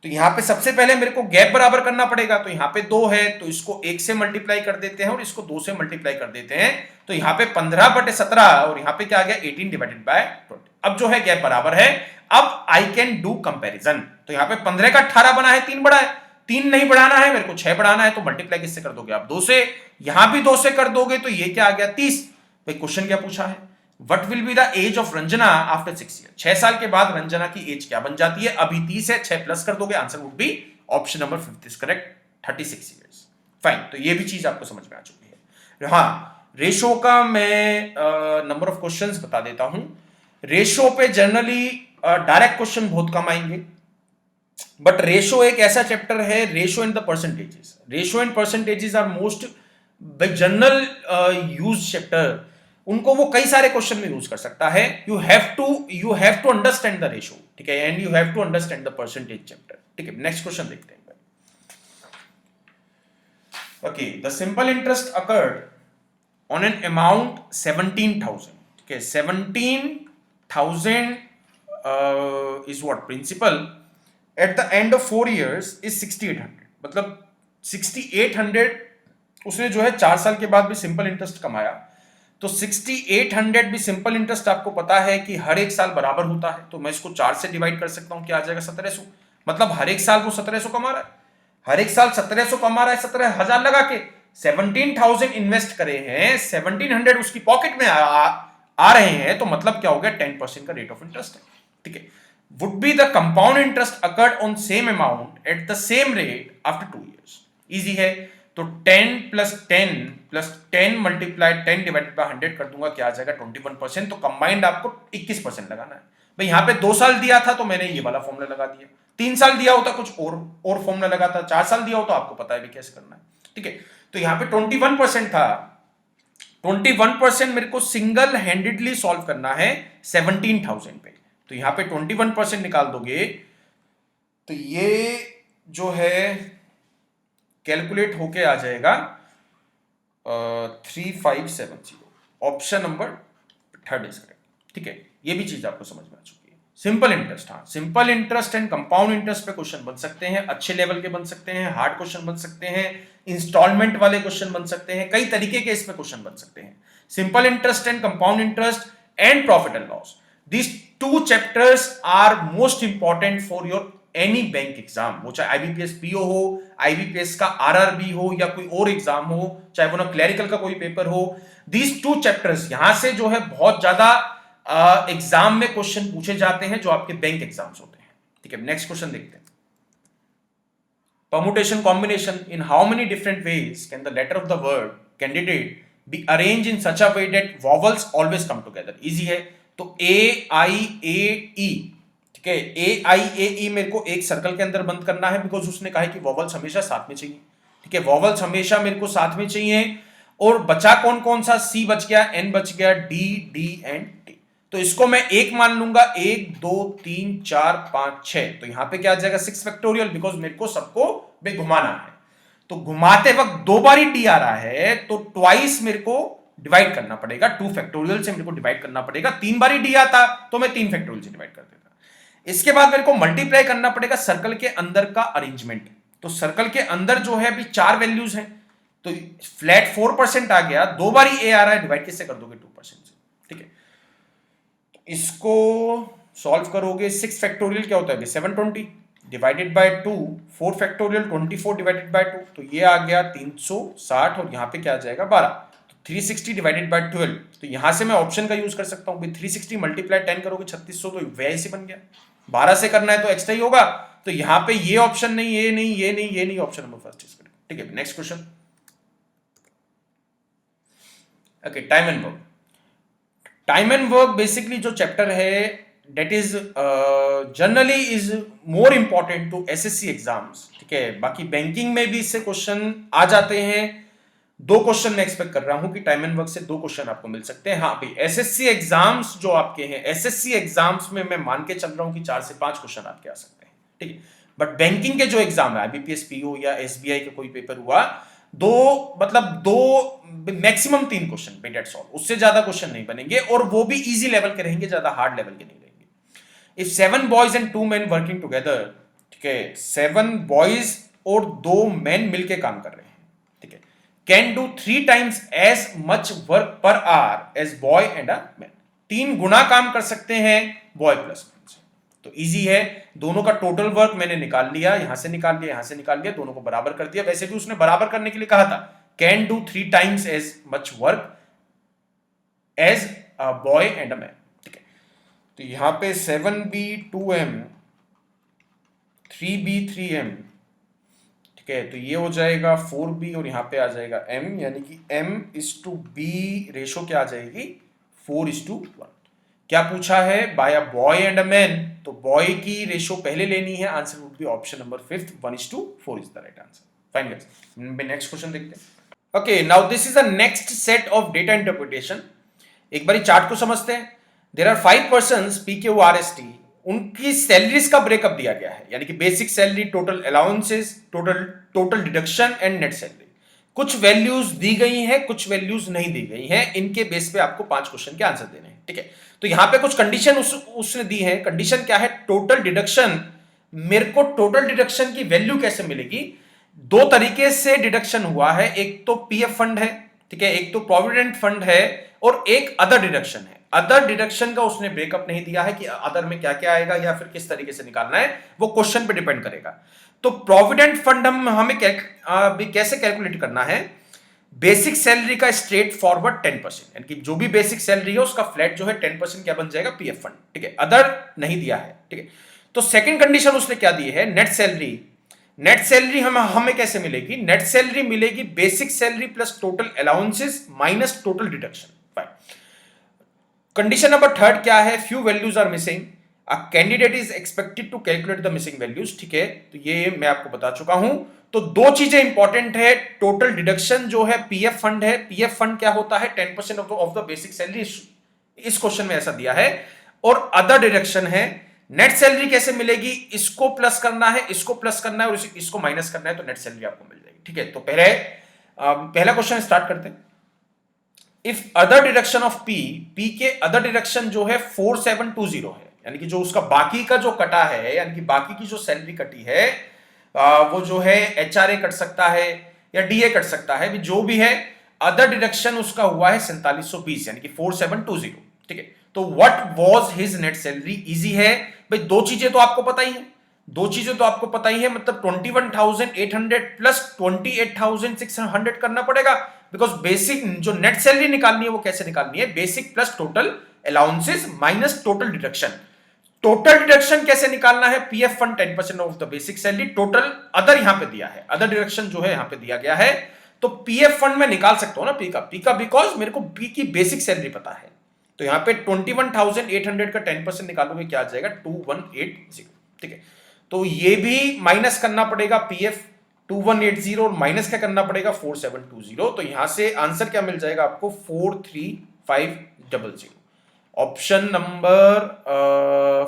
तो यहां पे सबसे पहले मेरे को गैप बराबर करना पड़ेगा। तो यहां पे 2 है तो इसको 1 से मल्टीप्लाई कर देते हैं और इसको 2 से मल्टीप्लाई कर देते हैं। तो यहां पे 15/17 और यहां पे क्या आ गया 18/20। अब जो है गैप बराबर है। अब आई कैन डू कंपैरिजन। तो यहां पे 15 का 18 बना है, 3 बढ़ा है, 3 नहीं बढ़ाना है मेरे को, 6 बढ़ाना है। तो मल्टीप्लाई किससे कर दोगे आप 2 से, यहां भी 2 से कर दोगे तो ये क्या आ गया 30। भाई क्वेश्चन क्या पूछा है, What will be the age of Ranjana after 6 years? 6 साल के बाद रंजना की एज क्या बन जाती है। अभी 30 है, 6 प्लस कर दोगे, answer would be option number 5 is correct 36 years। Fine, तो ये भी चीज आपको समझ में आ चुकी है। हाँ, रेशो का मैं नंबर ऑफ क्वेश्चंस बता देता हूं। रेशो पे जनरली डायरेक्ट क्वेश्चन बहुत कम आएंगे, बट रेशो एक ऐसा चैप्टर है, ratio and the percentages, ratio and percentages are most general use chapter, उनको वो कई सारे क्वेश्चन में यूज कर सकता है। You have to understand the ratio, ठीक है, and you have to understand the percentage chapter, ठीक है। नेक्स्ट क्वेश्चन देखते हैं। Okay, the simple interest accrued on an amount 17,000, ठीक है, 17,000 is what principal at the end of 4 years is 6,800, मतलब 6,800 उसने जो है 4 साल के बाद भी सिंपल इंटरेस्ट कमाया। तो 6,800 भी सिंपल इंटरेस्ट आपको पता है कि हर एक साल बराबर होता है, तो मैं इसको 4 से डिवाइड कर सकता हूं, क्या आ जाएगा 1700, मतलब हर एक साल वो 1700 कमा रहा है, हर एक साल 1700 कमा रहा है, 17,000 लगा के 17,000 इन्वेस्ट करे हैं, 1,700 उसकी पॉकेट में आ रहे हैं, तो मतलब क्या हो गया, 10% का रेट ऑफ इंटरेस्ट है, ठीक है। Would be the compound interest accrued on same amount at the same rate after 2 years। Easy है, तो 10 plus 10 plus 10 multiply 10 divided by 100 कर दूंगा, क्या आ जाएगा 21%। तो कंबाइंड आपको 21% लगाना है भाई। यहां पे 2 साल दिया था तो मैंने ये वाला फॉर्मूला लगा दिया, 3 साल दिया होता कुछ और फॉर्मूला लगाता, 4 साल दिया हो तो आपको पता है भी कैसे करना है, ठीक है। तो यहां पे 21% था, 21% मेरे को सिंगल हैंडेडली सॉल्व करना है 17,000 पे, तो यहां पे 21% निकाल दोगे तो ये जो है कैलकुलेट होके आ जाएगा 3570। Option number third is correct, ठीक है। ये भी चीज आपको समझ में आ चुकी है। सिंपल इंटरेस्ट, हाँ, simple interest and compound interest पे क्वेश्चन बन सकते हैं, अच्छे लेवल के बन सकते हैं, हार्ड क्वेश्चन बन सकते हैं, इंस्टॉलमेंट वाले क्वेश्चन बन सकते हैं, कई तरीके के इसमें क्वेश्चन बन सकते हैं। Simple interest and compound interest and profit and loss, these 2 chapters are most important for your any bank exam, वो चाहे आईबीपीएस पीओ हो, आईबीपीएस का आरआरबी हो या कोई और एग्जाम हो, चाहे वो ना क्लरिकल का कोई पेपर हो, दीज 2 चैप्टर्स यहां से जो है बहुत ज्यादा एग्जाम में क्वेश्चन पूछे जाते हैं जो आपके बैंक एग्जाम्स होते हैं, ठीक है। नेक्स्ट क्वेश्चन देखते हैं। Permutation combination, in how many different ways can the letter of the word candidate be arrange in such a way that vowels always come together. Easy है, तो ए आई ए ई, ठीक है, ए आई ए ई मेरे को एक सर्कल के अंदर बंद करना है, बिकॉज उसने कहा है कि वॉवल्स हमेशा साथ में चाहिए, ठीक है, वॉवल्स हमेशा मेरे को साथ में चाहिए। और बचा कौन कौन सा, सी बच गया, एन बच गया, डी डी एंड टी, तो इसको मैं एक मान लूंगा, 1 2 3 4 5 6, तो यहां पे क्या आ जाएगा 6 फैक्टोरियल, बिकॉज मेरे को सबको भी घुमाना है, तो घुमाते वक्त 2 बार ही डी आ रहा है, तो ट्वाइस मेरे को डिवाइड करना पड़ेगा, 2 फैक्टोरियल से मेरे को डिवाइड करना पड़ेगा। 3 बार ही डी आता तो मैं 3 फैक्टोरियल से डिवाइड कर देता। इसके बाद मेरे को मल्टीप्लाई करना पड़ेगा सर्कल के अंदर का अरेंजमेंट, तो सर्कल के अंदर जो है अभी 4 वैल्यूज हैं, तो फ्लैट 4% आ गया, 2 बार ही ए आ रहा है, डिवाइड किससे कर दोगे 2% से, ठीक है। इसको सॉल्व करोगे, 6 फैक्टोरियल क्या होता है 720 divided by 2, 4 factorial 24 divided by 2, तो ये आ गया 360, और यहां पे क्या आ जाएगा 12, तो 360 डिवाइडेड बाय 12, तो यहां से मैं ऑप्शन का यूज कर सकता हूं, 360 मल्टीप्लाई 10 करोगे 3600, तो वैसे बन गया। 12 से करना है तो एक्स्ट्रा ही होगा, तो यहां पे ये ऑप्शन नहीं, ये नहीं, ये नहीं, ये नहीं, option number first is correct, ठीक है। Next question. Okay, time and work. Time and work basically जो चैप्टर है that is generally is more important to SSC exams, ठीक है। बाकी बैंकिंग में भी इससे क्वेश्चन आ जाते हैं, 2 क्वेश्चन मैं एक्सपेक्ट कर रहा हूं कि टाइम एंड वर्क से 2 क्वेश्चन आपको मिल सकते हैं। हाँ भाई, एसएससी एग्जाम्स जो आपके हैं, एसएससी एग्जाम्स में मैं मान के चल रहा हूं कि 4 से 5 क्वेश्चन आपके आ सकते हैं, ठीक है। बट बैंकिंग के जो एग्जाम है, आईबीपीएस पीओ या एसबीआई का कोई पेपर हुआ, 2 मैक्सिमम 3 क्वेश्चन, दैट्स ऑल, उससे ज्यादा क्वेश्चन नहीं बनेंगे, और वो भी इजी लेवल के रहेंगे, ज्यादा हार्ड लेवल के नहीं रहेंगे। If 7 boys and 2 men working together, ठीक है, 7 बॉयज और 2 men मिलके काम कर रहे हैं, ठीक है, can do 3 times as much work per hour as boy and a man, 3 गुना काम कर सकते हैं बॉय प्लस मैन से, तो इजी है। दोनों का टोटल वर्क मैंने निकाल लिया, यहां से निकाल लिया, यहां से निकाल लिया, दोनों को बराबर कर दिया। वैसे भी उसने बराबर करने के लिए कहा था, can do 3 times as much work as a boy and a man, ठीक है। तो यहां पे 7b 2m 3b 3m, ठीक है, तो ये हो जाएगा 4b, और यहां पे आ जाएगा m, यानी कि m is to b ratio क्या आ जाएगी 4:1। क्या पूछा है, by a boy and a man, तो बॉय की रेशो पहले लेनी है, answer would be option number 5 1:4 is the right answer. Fine guys, next question देखते हैं। Okay, now this is the next set of data interpretation. एक बारी chart को समझते हैं। देयर आर 5 पर्संस PQRST, उनकी सैलरीज का ब्रेकअप दिया गया है, यानी कि basic salary, total allowances, total deduction and net salary. कुछ वैल्यूज दी गई हैं, कुछ वैल्यूज नहीं दी गई हैं, इनके बेस पे आपको 5 क्वेश्चन के आंसर देने हैं, ठीक है। तो यहां पे कुछ कंडीशन उसने दी है। कंडीशन क्या है, टोटल डिडक्शन। मेरे को टोटल डिडक्शन की वैल्यू कैसे मिलेगी, दो तरीके से डिडक्शन हुआ है, एक तो पीएफ फंड है, ठीक है, एक तो प्रोविडेंट फंड है, और एक अदर डिडक्शन है। अदर डिडक्शन का उसने ब्रेकअप नहीं दिया है कि अदर में क्या क्या आएगा या फिर किस तरीके से निकालना है, वो क्वेश्चन पे डिपेंड करेगा। तो प्रोविडेंट फंड हमें कैसे कैलकुलेट करना है, बेसिक सैलरी का स्ट्रेट फॉरवर्ड 10%, यानी कि जो भी बेसिक सैलरी है उसका फ्लैट जो है 10% क्या बन जाएगा, पीएफ फंड, ठीक है। अदर नहीं दिया है, ठीक है। तो सेकंड कंडीशन उसने क्या दी है, नेट सैलरी। नेट सैलरी हमें कैसे मिलेगी, नेट सैलरी मिलेगी basic salary plus total allowances minus total deduction. Condition number third क्या है, few values are missing, a candidate is expected to calculate the missing values, ठीक है। तो ये मैं आपको बता चुका हूं। तो दो चीजें इंपॉर्टेंट है, टोटल डिडक्शन जो है पीएफ फंड है, पीएफ फंड क्या होता है, 10% ऑफ द बेसिक सैलरी, इस क्वेश्चन में ऐसा दिया है। और अदर डिडक्शन है, नेट सैलरी कैसे मिलेगी, इसको प्लस करना है, इसको प्लस करना है और इसको माइनस करना है, तो नेट सैलरी आपको मिल जाएगी, ठीक है। तो पहला क्वेश्चन स्टार्ट करते हैं। If other deduction of P के अदर डिडक्शन जो है 4720 है, यानी कि जो उसका बाकी का जो कटा है, यानी कि बाकी की जो सैलरी कटी है, वो जो है एचआरए कट सकता है या डीए कट सकता है, जो भी है, अदर डिडक्शन उसका हुआ है 4720, यानी कि 4720, ठीक है। तो what was his net salary, easy है भाई, दो चीजें तो आपको पता ही है, दो चीजें तो आपको पता ही है, मतलब 21,800 प्लस 28,600 करना पड़ेगा, बिकॉज बेसिक जो नेट सैलरी निकालनी है वो कैसे निकालनी है, basic plus total allowances minus total deduction. Total deduction कैसे निकालना है, PF fund 10% of the basic salary, total other यहां पे दिया है, अदर डिडक्शन जो है यहां पे दिया गया है। तो पीएफ फंड में निकाल सकता हूं ना पी का बिकॉज मेरे को पी की बेसिक सैलरी पता है। तो यहां पे 21,800 का 10% निकालोगे क्या आ जाएगा, 2180, ठीक है। तो ये भी माइनस करना पड़ेगा, पीएफ 2180 और माइनस क्या करना पड़ेगा, 4720। तो यहां से आंसर क्या मिल जाएगा आपको, 43500। Option number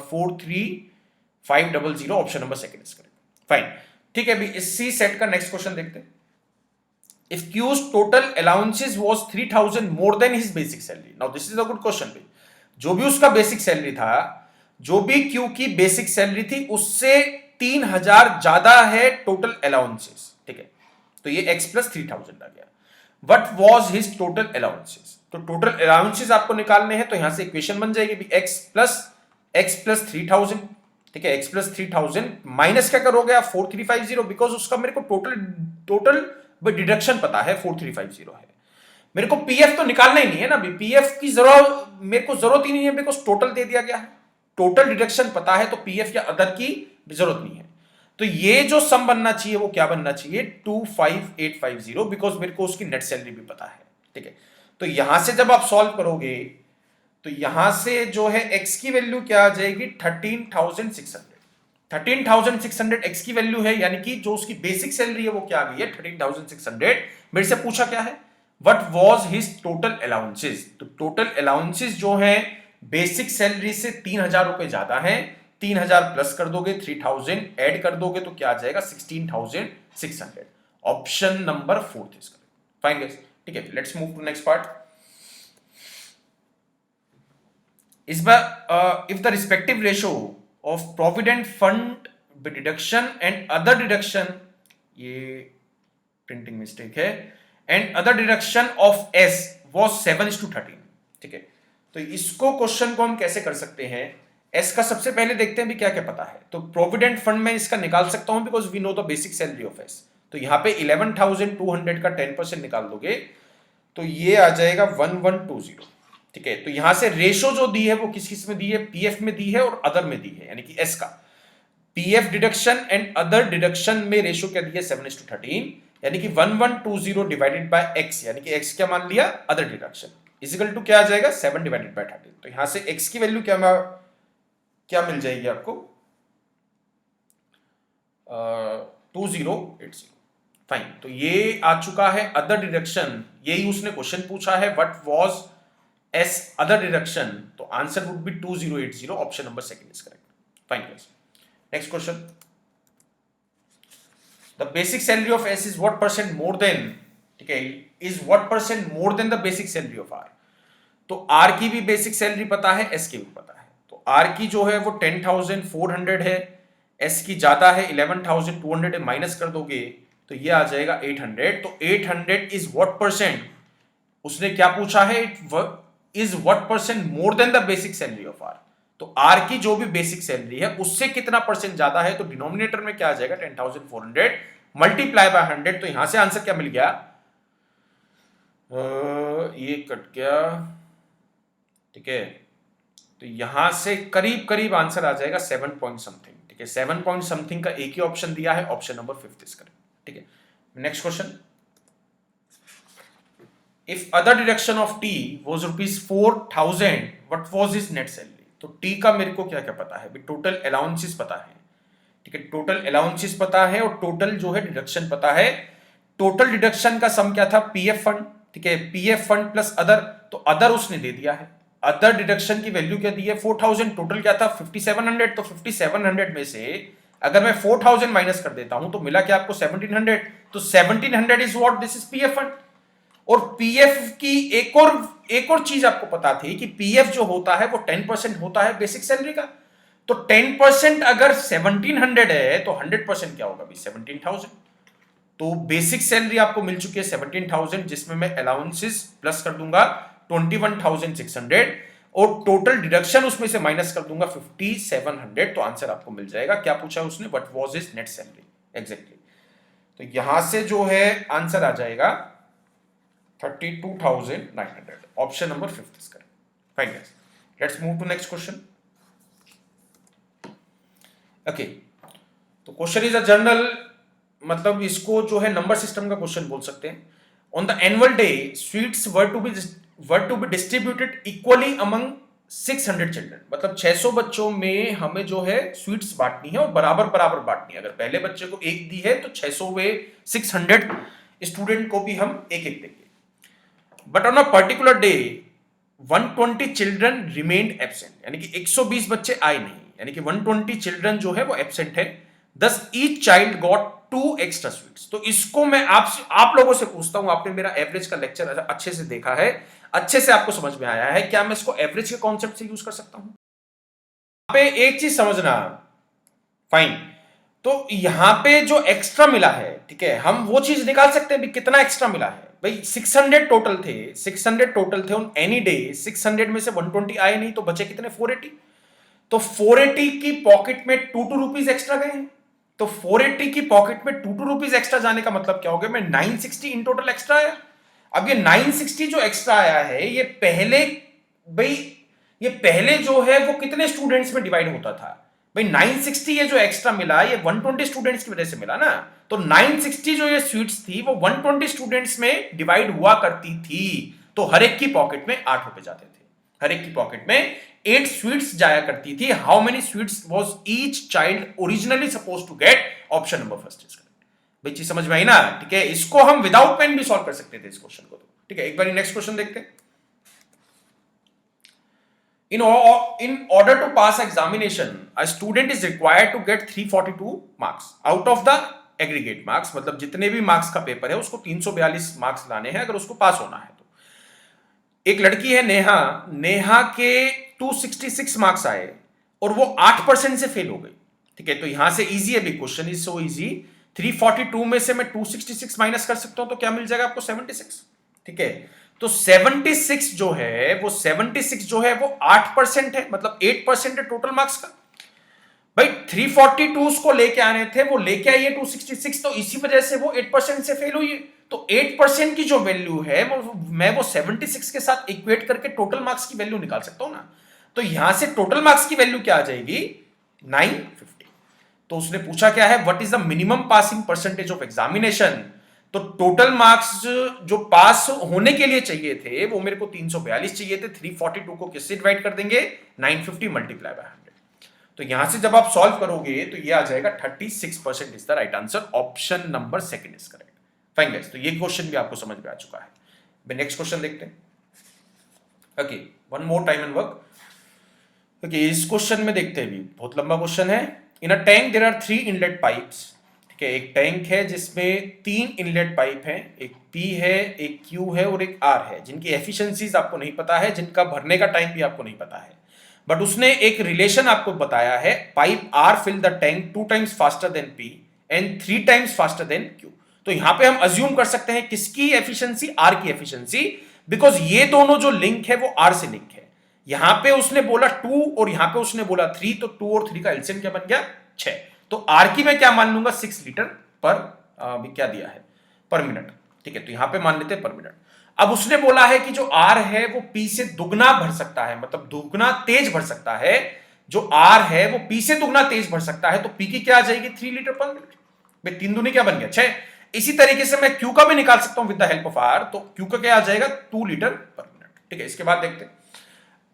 43500, option number second is correct. Fine, ठीक है। अभी इसी सेट का नेक्स्ट क्वेश्चन देखते हैं। If Q's total allowances was 3,000 more than his basic salary. Now this is a good question भाई। जो भी उसका बेसिक सैलरी था, जो भी Q की बेसिक सैलरी थी, उससे 3,000 ज्यादा है टोटल अलाउंसेस, ठीक है। तो ये x प्लस 3,000 आ गया। What was his total allowances? तो टोटल अलाउंसेस आपको निकालने हैं, तो यहां से इक्वेशन बन जाएगी भी x प्लस 3,000, ठीक है। x प्लस 3,000 माइनस क्या करोगे आप, 4,350, बिकॉज उसका मेरे को टोटल डिडक्शन पता है 4,350 है। मेरे को पीएफ तो निकालना ही नहीं है ना, पीएफ की जरूरत मेरे को जरूरत ही नहीं है, बिकॉज टोटल दे दिया गया है, टोटल डिडक्शन पता है, तो पीएफ या अदर की जरूरत नहीं है। तो ये जो सम बनना चाहिए वो क्या बनना चाहिए, 25,850, बिकॉज मेरे को उसकी नेट सैलरी भी पता है, ठीक है। तो यहां से जब आप सॉल्व करोगे तो यहां से जो है x की वैल्यू क्या आ जाएगी, 13,600। 13,600 x की वैल्यू है, यानी कि जो उसकी बेसिक सैलरी है वो क्या आ गई है, 13,600। मेरे से पूछा क्या है, what was his total allowances. तो टोटल अलाउंसेस जो है बेसिक सैलरी से 3,000 रुपए ज्यादा है, 3,000 प्लस कर दोगे, 3,000 ऐड कर दोगे तो क्या आ जाएगा, 16,600। Option number 4 is correct. Fine guys, ठीक है। Let's move to next part. इस बार if the respective ratio of provident fund deduction and other deduction, ये प्रिंटिंग मिस्टेक है, and other deduction of S was 7:13, ठीक है। तो इसको क्वेश्चन को हम कैसे कर सकते हैं, एस का सबसे पहले देखते हैं भी क्या क्या पता है। तो प्रोविडेंट फंड में इसका निकाल सकता हूं because we know the basic salary of S. तो यहां पे 11,200 का 10% निकाल दोगे तो ये आ जाएगा 1120, ठीक है। तो यहां से रेशो जो दी है वो किस किस में दी है, पीएफ में दी है और अदर में दी है, यानी कि एस का PF deduction and other deduction में रेशो क्या दी है, 7:13, यानी कि 1120 डिवाइडेड बाय एक्स, यानी कि एक्स क्या मान लिया, अदर डिडक्शन, इजिकल टू क्या आ जाएगा 7 डिवाइडेड बाय 13। तो यहां से x की वैल्यू क्या मिल जाएगी आपको 2080। फाइन, तो ये आ चुका है अदर डिडक्शन, यही उसने क्वेश्चन पूछा है what was S other deduction, तो answer would be 2080, option number second is correct. Fine guys, next question, the basic salary of S is what percent more than, ठीक है, is what percent more than the basic salary of R. तो R की भी basic salary पता है, S की भी पता है। तो आर की जो है वो 10,400 है, एस की ज्यादा है 11,200 है, माइनस कर दोगे तो ये आ जाएगा 800। तो 800 इज व्हाट परसेंट, उसने क्या पूछा है, is what percent more than the basic salary of R. तो आर की जो भी बेसिक सैलरी है उससे कितना परसेंट ज्यादा है, तो डिनोमिनेटर में क्या आ जाएगा 10,400 मल्टीप्लाई बाय 100। तो यहां से आंसर क्या मिल गया, ये कट गया, ठीक है, तो यहां से करीब करीब आंसर आ जाएगा 7 पॉइंट समथिंग, ठीक है, 7 पॉइंट समथिंग का एक ही ऑप्शन दिया है, ऑप्शन नंबर 5 इज करेक्ट, ठीक है। Next question, if other deduction of tea was ₹4,000 what was his net salary. तो टी का मेरे को क्या क्या पता है, टोटल अलाउंसेस पता है, ठीक है, टोटल अलाउंसेस पता है और टोटल जो है डिडक्शन पता है। टोटल डिडक्शन का सम क्या था, पीएफ फंड, ठीक है, पीएफ फंड प्लस अदर, तो अदर उसने दे दिया है। अदर डिडक्शन की वैल्यू क्या दी है 4,000, टोटल क्या था 5,700। तो 5,700 में से अगर मैं 4,000 माइनस कर देता हूं तो मिला क्या आपको 1,700। तो 1,700 is what, this is PF fund. और पीएफ की एक और चीज आपको पता थी कि पीएफ जो होता है वो 10% होता है बेसिक सैलरी का। तो 10% अगर 1,700 है तो 100% क्या होगा, 17,000। तो बेसिक सैलरी आपको मिल चुकी है 17,000, जिसमें मैं अलाउंसेस प्लस कर दूंगा 21,600 और टोटल डिडक्शन उसमें से माइनस कर दूंगा 5,700। तो आंसर आपको मिल जाएगा, क्या पूछा उसने, what was his net salary, exactly. तो यहां से जो है आंसर आ जाएगा 32,900, option number 5 is correct. Fine guys, let's move to next question. Okay, तो क्वेश्चन इज अ जनरल, मतलब इसको जो है नंबर सिस्टम का क्वेश्चन बोल सकते हैं। On the annual day sweets were to be distributed equally among 600 children, मतलब 600 बच्चों में हमें जो है स्वीट्स बांटनी है और बराबर बराबर बांटनी है। अगर पहले बच्चे को एक दी है तो 600 स्टूडेंट को भी हम एक एक देंगे। But on a particular day 120 children remained absent, यानी कि 120 बच्चे आए नहीं, यानी कि 120 चिल्ड्रन जो है वो एब्सेंट है। Thus each child got 2 extra sweets। तो इसको मैं आप लोगों से पूछता हूं, आपने मेरा एवरेज का लेक्चर अच्छे से देखा है, अच्छे से आपको समझ में आया है, क्या मैं इसको एवरेज के कॉन्सेप्ट से यूज कर सकता हूं। यहां पे एक चीज समझना, फाइन, तो यहां पे जो एक्स्ट्रा मिला है, ठीक है, हम वो चीज निकाल सकते हैं भी कितना एक्स्ट्रा मिला है। भाई 600 टोटल थे, 600 टोटल थे ऑन एनी डे, 600 में से 120 आए नहीं तो बचे कितने 480। तो 480 की पॉकेट में 2 रुपीज एक्स्ट्रा गए हैं। तो 480 की पॉकेट में 2 रुपीज एक्स्ट्रा जाने का मतलब क्या हो गया, मैं 960 इन टोटल एक्स्ट्रा आया। अब ये 960 जो एक्स्ट्रा आया है ये पहले जो है वो कितने स्टूडेंट्स में डिवाइड होता था, भाई 960 ये जो एक्स्ट्रा मिला ये 120 स्टूडेंट्स की वजह से मिला ना। तो 960 जो ये स्वीट्स थी वो 120 स्टूडेंट्स में डिवाइड हुआ करती थी। तो हर एक की पॉकेट में 8 रुपए जाते थे, हर एक की पॉकेट में 8 स्वीट्स जाया करती थी। How many sweets was each child originally suppose to get, option number first is correct. भाई चीज समझ में आई ना, ठीक है, इसको हम विदाउट पेन भी सॉल्व कर सकते थे इस क्वेश्चन को। तो ठीक है, एक बार नेक्स्ट क्वेश्चन देखते हैं। In order to pass examination, a student is required to get 342 marks out of the aggregate marks, मतलब जितने भी मार्क्स का पेपर है उसको 342 मार्क्स लाने हैं अगर उसको पास होना है तो। एक लड़की है नेहा, नेहा के 266 मार्क्स आए और वो 8% से फेल हो गई, ठीक है। तो यहां से इजी है भी, क्वेश्चन इज सो इजी। 342 में से मैं 266 माइनस कर सकता हूं तो क्या मिल जाएगा आपको 76, ठीक है। तो 76 जो है वो 76 जो है वो 8% है, मतलब 8% है टोटल मार्क्स का। भाई 342 को लेके आने थे, वो लेके आई है 266, तो इसी वजह से वो 8% से फेल हुई है। तो 8% की जो वैल्यू है वो मैं वो 76 के साथ इक्वेट करके टोटल मार्क्स की वैल्यू निकाल सकता हूं ना। तो यहां से टोटल मार्क्स की वैल्यू क्या आ जाएगी 950। तो उसने पूछा क्या है, what is the minimum passing percentage of examination. तो टोटल मार्क्स जो पास होने के लिए चाहिए थे वो मेरे को 342 चाहिए थे। 342 को किससे डिवाइड कर देंगे? 950 मल्टीप्लाई बाय 100। तो यहां से जब आप सॉल्व करोगे तो ये आ जाएगा 36% is the right answer. Option number second is correct. Fine guys, तो ये क्वेश्चन भी आपको समझ में आ चुका है। नेक्स्ट क्वेश्चन देखते हैं। Okay, one more time and work. Okay, इस क्वेश्चन में देखते हैं, भी बहुत लंबा क्वेश्चन है। In a tank there are 3 inlet pipes. ठीक है, एक टैंक है जिसमें 3 इनलेट पाइप हैं, एक P है, एक Q है और एक R है, जिनकी एफिशिएंसीज आपको नहीं पता है, जिनका भरने का टाइम भी आपको नहीं पता है। बट उसने एक रिलेशन आपको बताया है, pipe R fill the tank 2 times faster than P and 3 times faster than Q। तो यहां पे हम अज्यूम कर सकते हैं किसकी एफिशिएंसी? R की एफिशिएंसी, बिकॉज ये दोनों जो लिंक है वो R से लिंक है। यहां पे उसने बोला 2 और यहां पे उसने बोला 3, तो 2 और 3 का एलसीएम क्या बन गया? 6। तो आर की मैं क्या मान लूंगा? 6 लीटर पर क्या दिया है? पर मिनट। ठीक है, तो यहां पे मान लेते हैं पर मिनट। अब उसने बोला है कि जो आर है वो पी से दुगना भर सकता है, मतलब दुगना तेज भर सकता है। जो आर है वो पी से दुगना तेज भर सकता है, तो पी की क्या आ जाएगी? 3 लीटर पर मिनट। भाई 3 दूनी क्या बन गया? 6। इसी तरीके से मैं क्यू का भी निकाल सकता हूं with the help of R, तो क्यू का क्या आ जाएगा? 2 लीटर पर मिनट। ठीक है, इसके बाद देखते हैं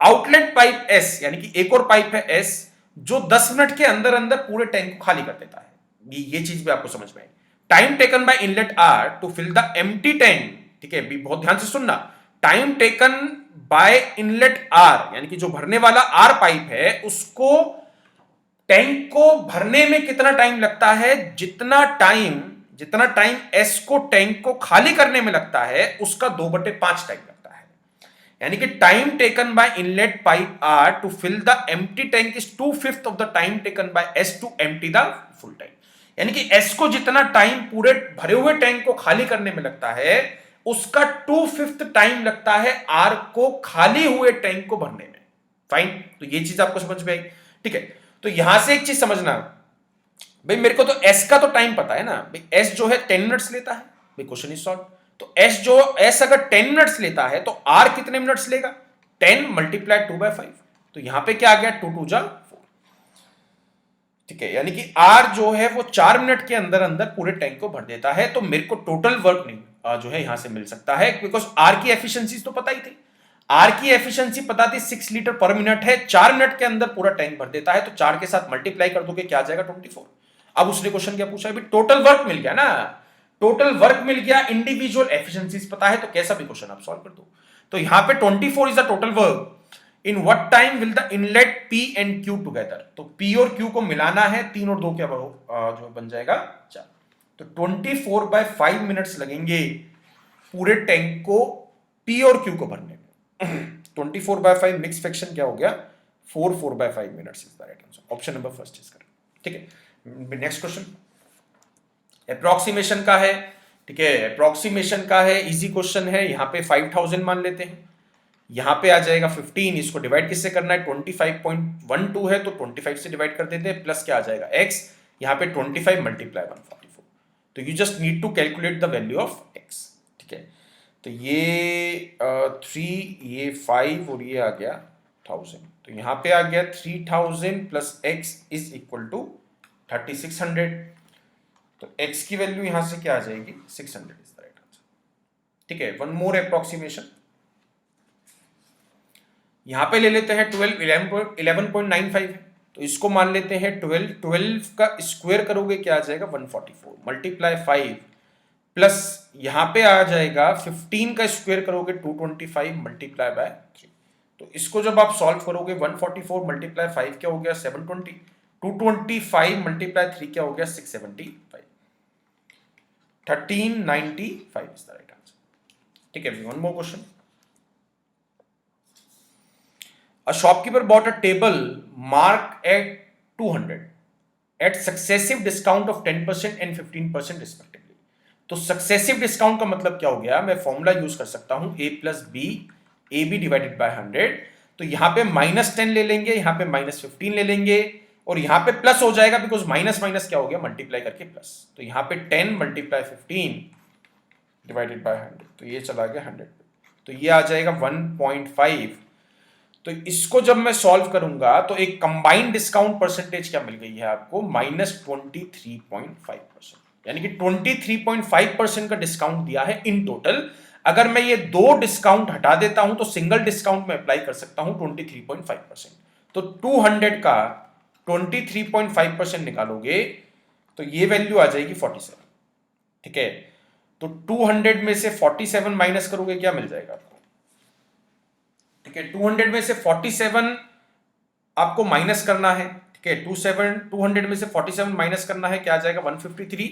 आउटलेट पाइप एस, यानी कि एक और पाइप है एस, जो 10 मिनट के अंदर अंदर पूरे टैंक को खाली कर देता है। ये चीज भी आपको समझ में आई। Time taken by inlet R to fill the empty tank. ठीक है, भी बहुत ध्यान से सुनना। Time taken by inlet R, यानी कि जो भरने वाला आर पाइप है उसको टैंक को भरने में कितना टाइम लगता है? जितना टाइम एस को टैंक को खाली करने में लगता है उसका 2/5 टाइम लगता है। यानी कि time taken by inlet pipe R to fill the empty tank is 2/5 of the time taken by S to empty the full tank. यानी कि एस को जितना टाइम पूरे भरे हुए टैंक को खाली करने में लगता है उसका 2/5 टाइम लगता है आर को खाली हुए टैंक को भरने में। फाइन, तो ये चीज आपको समझ में आई। ठीक है, तो यहां से एक चीज समझना, भाई मेरे को तो एस का तो टाइम पता है ना, भाई एस जो है 10 मिनट्स लेता है, भाई क्वेश्चन इज सॉल्व। तो एस अगर 10 मिनट्स लेता है तो आर कितने मिनट्स लेगा? 10 मल्टीप्लाई 2/5। तो यहां पे क्या आ गया? 2 2 जा 4। ठीक है, यानी कि आर जो है वो 4 मिनट के अंदर अंदर पूरे टैंक को भर देता है। तो मेरे को टोटल वर्क नहीं जो है यहां से मिल सकता है, बिकॉज आर की एफिशिएंसी तो पता ही थी। आर की एफिशिएंसी पता थी 6 लीटर पर मिनट है, 4 मिनट के अंदर पूरा टैंक भर देता है। तो 4 के साथ मल्टीप्लाई कर दोगे, क्या आ जाएगा? 24। अब उसने क्वेश्चन क्या पूछा? अभी टोटल वर्क मिल गया ना, टोटल वर्क मिल गया, इंडिविजुअल एफिशिएंसीज पता है, तो कैसा भी क्वेश्चन आप सॉल्व कर दो। तो यहां पे 24 is the total work. In what time will the inlet P and Q together? तो P और Q को मिलाना है, 3 और 2 क्या जो बन जाएगा 4। तो 24/5 मिनट्स लगेंगे पूरे टैंक को P और Q को भरने में। 24/5 मिक्स फ्रैक्शन क्या हो गया? 4/5 minutes is the right answer. Option number first is correct. ठीक है, नेक्स्ट क्वेश्चन अप्रोक्सीमेशन का है। ठीक है, अप्रोक्सीमेशन का है, इजी क्वेश्चन है। यहां पे 5000 मान लेते हैं, यहां पे आ जाएगा 15। इसको डिवाइड किससे करना है? 25.12 है तो 25 से डिवाइड कर देते हैं, प्लस क्या आ जाएगा? x। यहां पे 25 मल्टीप्लाई 144। तो you just need to calculate the value of x। ठीक है, तो ये 3, ये 5 और ये आ गया 1000। तो यहां पे आ गया 3000 plus x is equal to 3600। तो x की वैल्यू यहां से क्या आ जाएगी? 600 इज द राइट आंसर। ठीक है, वन मोर अप्रोक्सीमेशन यहां पे ले लेते हैं 12, 11.95 है, तो इसको मान लेते हैं 12 का स्क्वायर करोगे क्या आ जाएगा? 144 मल्टीप्लाई 5 प्लस यहां पे आ जाएगा 15 का स्क्वायर करोगे 225 मल्टीप्लाई बाय 3। तो इसको जब आप सॉल्व करोगे 144 मल्टीप्लाई 5 क्या हो गया? 720। 225 मल्टीप्लाई 3 क्या हो गया? 675। 1395 इज द राइट आंसर। ठीक है, one more question. A shopkeeper bought a table marked at 200 at successive discount of 10% and 15% respectively। तो सक्सेसिव डिस्काउंट का मतलब क्या हो गया? मैं फॉर्मूला यूज कर सकता हूं a plus B, A B divided by 100। तो यहां पे -10 ले लेंगे, यहां पे -15 ले लेंगे और यहां पे प्लस हो जाएगा, बिकॉज माइनस माइनस क्या हो गया? मल्टीप्लाई करके प्लस। तो यहां पे 10 मल्टीप्लाई 15 डिवाइडेड बाय 100, तो ये चला गया 100। तो ये आ जाएगा 1.5। तो इसको जब मैं सॉल्व करूंगा तो एक कंबाइंड डिस्काउंट परसेंटेज क्या मिल गई है आपको? -23.5%। यानी कि 23.5% का डिस्काउंट दिया है इन टोटल। अगर मैं ये दो डिस्काउंट हटा देता हूं तो सिंगल डिस्काउंट में अप्लाई कर सकता हूं 23.5%। तो 200 का 23.5% निकालोगे तो ये वैल्यू आ जाएगी 47। ठीक है, तो 200 में से 47 माइनस करोगे क्या मिल जाएगा आपको? ठीक है, 200 में से 47 आपको माइनस करना है। ठीक है, 200 में से 47 माइनस करना है, क्या आ जाएगा 153।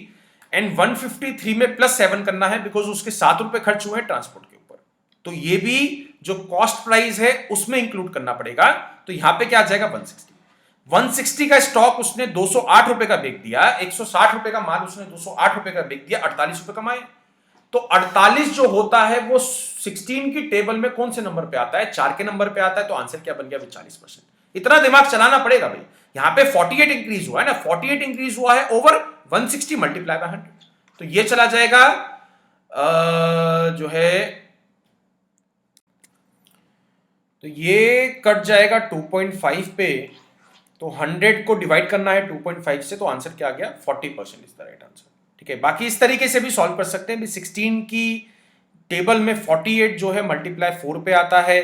एंड 153 में प्लस 7 करना है बिकॉज उसके 7 रुपए खर्च हुए हैं ट्रांसपोर्ट के ऊपर, तो ये भी जो कॉस्ट प्राइस है उसमें इंक्लूड करना पड़ेगा। तो यहां पे क्या आ जाएगा 160 का स्टॉक उसने 208 रुपए का बेच दिया, 160 रुपए का माल उसने 208 रुपए का बेच दिया, 48 रुपए कमाए। तो 48 जो होता है वो 16 की टेबल में कौन से नंबर पे आता है? 4 के नंबर पे आता है। तो आंसर क्या बन गया? 40%। इतना दिमाग चलाना पड़ेगा भाई। यहां पे 48 इंक्रीज हुआ है ना, 48 इंक्रीज हुआ है ओवर 160 मल्टीप्लाई बाय 100, तो ये चला जाएगा जो है, तो ये कट जाएगा 2.5 पे, तो 100 को डिवाइड करना है 2.5 से, तो आंसर क्या आ गया 40% इज द राइट आंसर। ठीक है, बाकी इस तरीके से भी सॉल्व कर सकते हैं। 16 की टेबल में 48 जो है मल्टीप्लाई 4 पे आता है,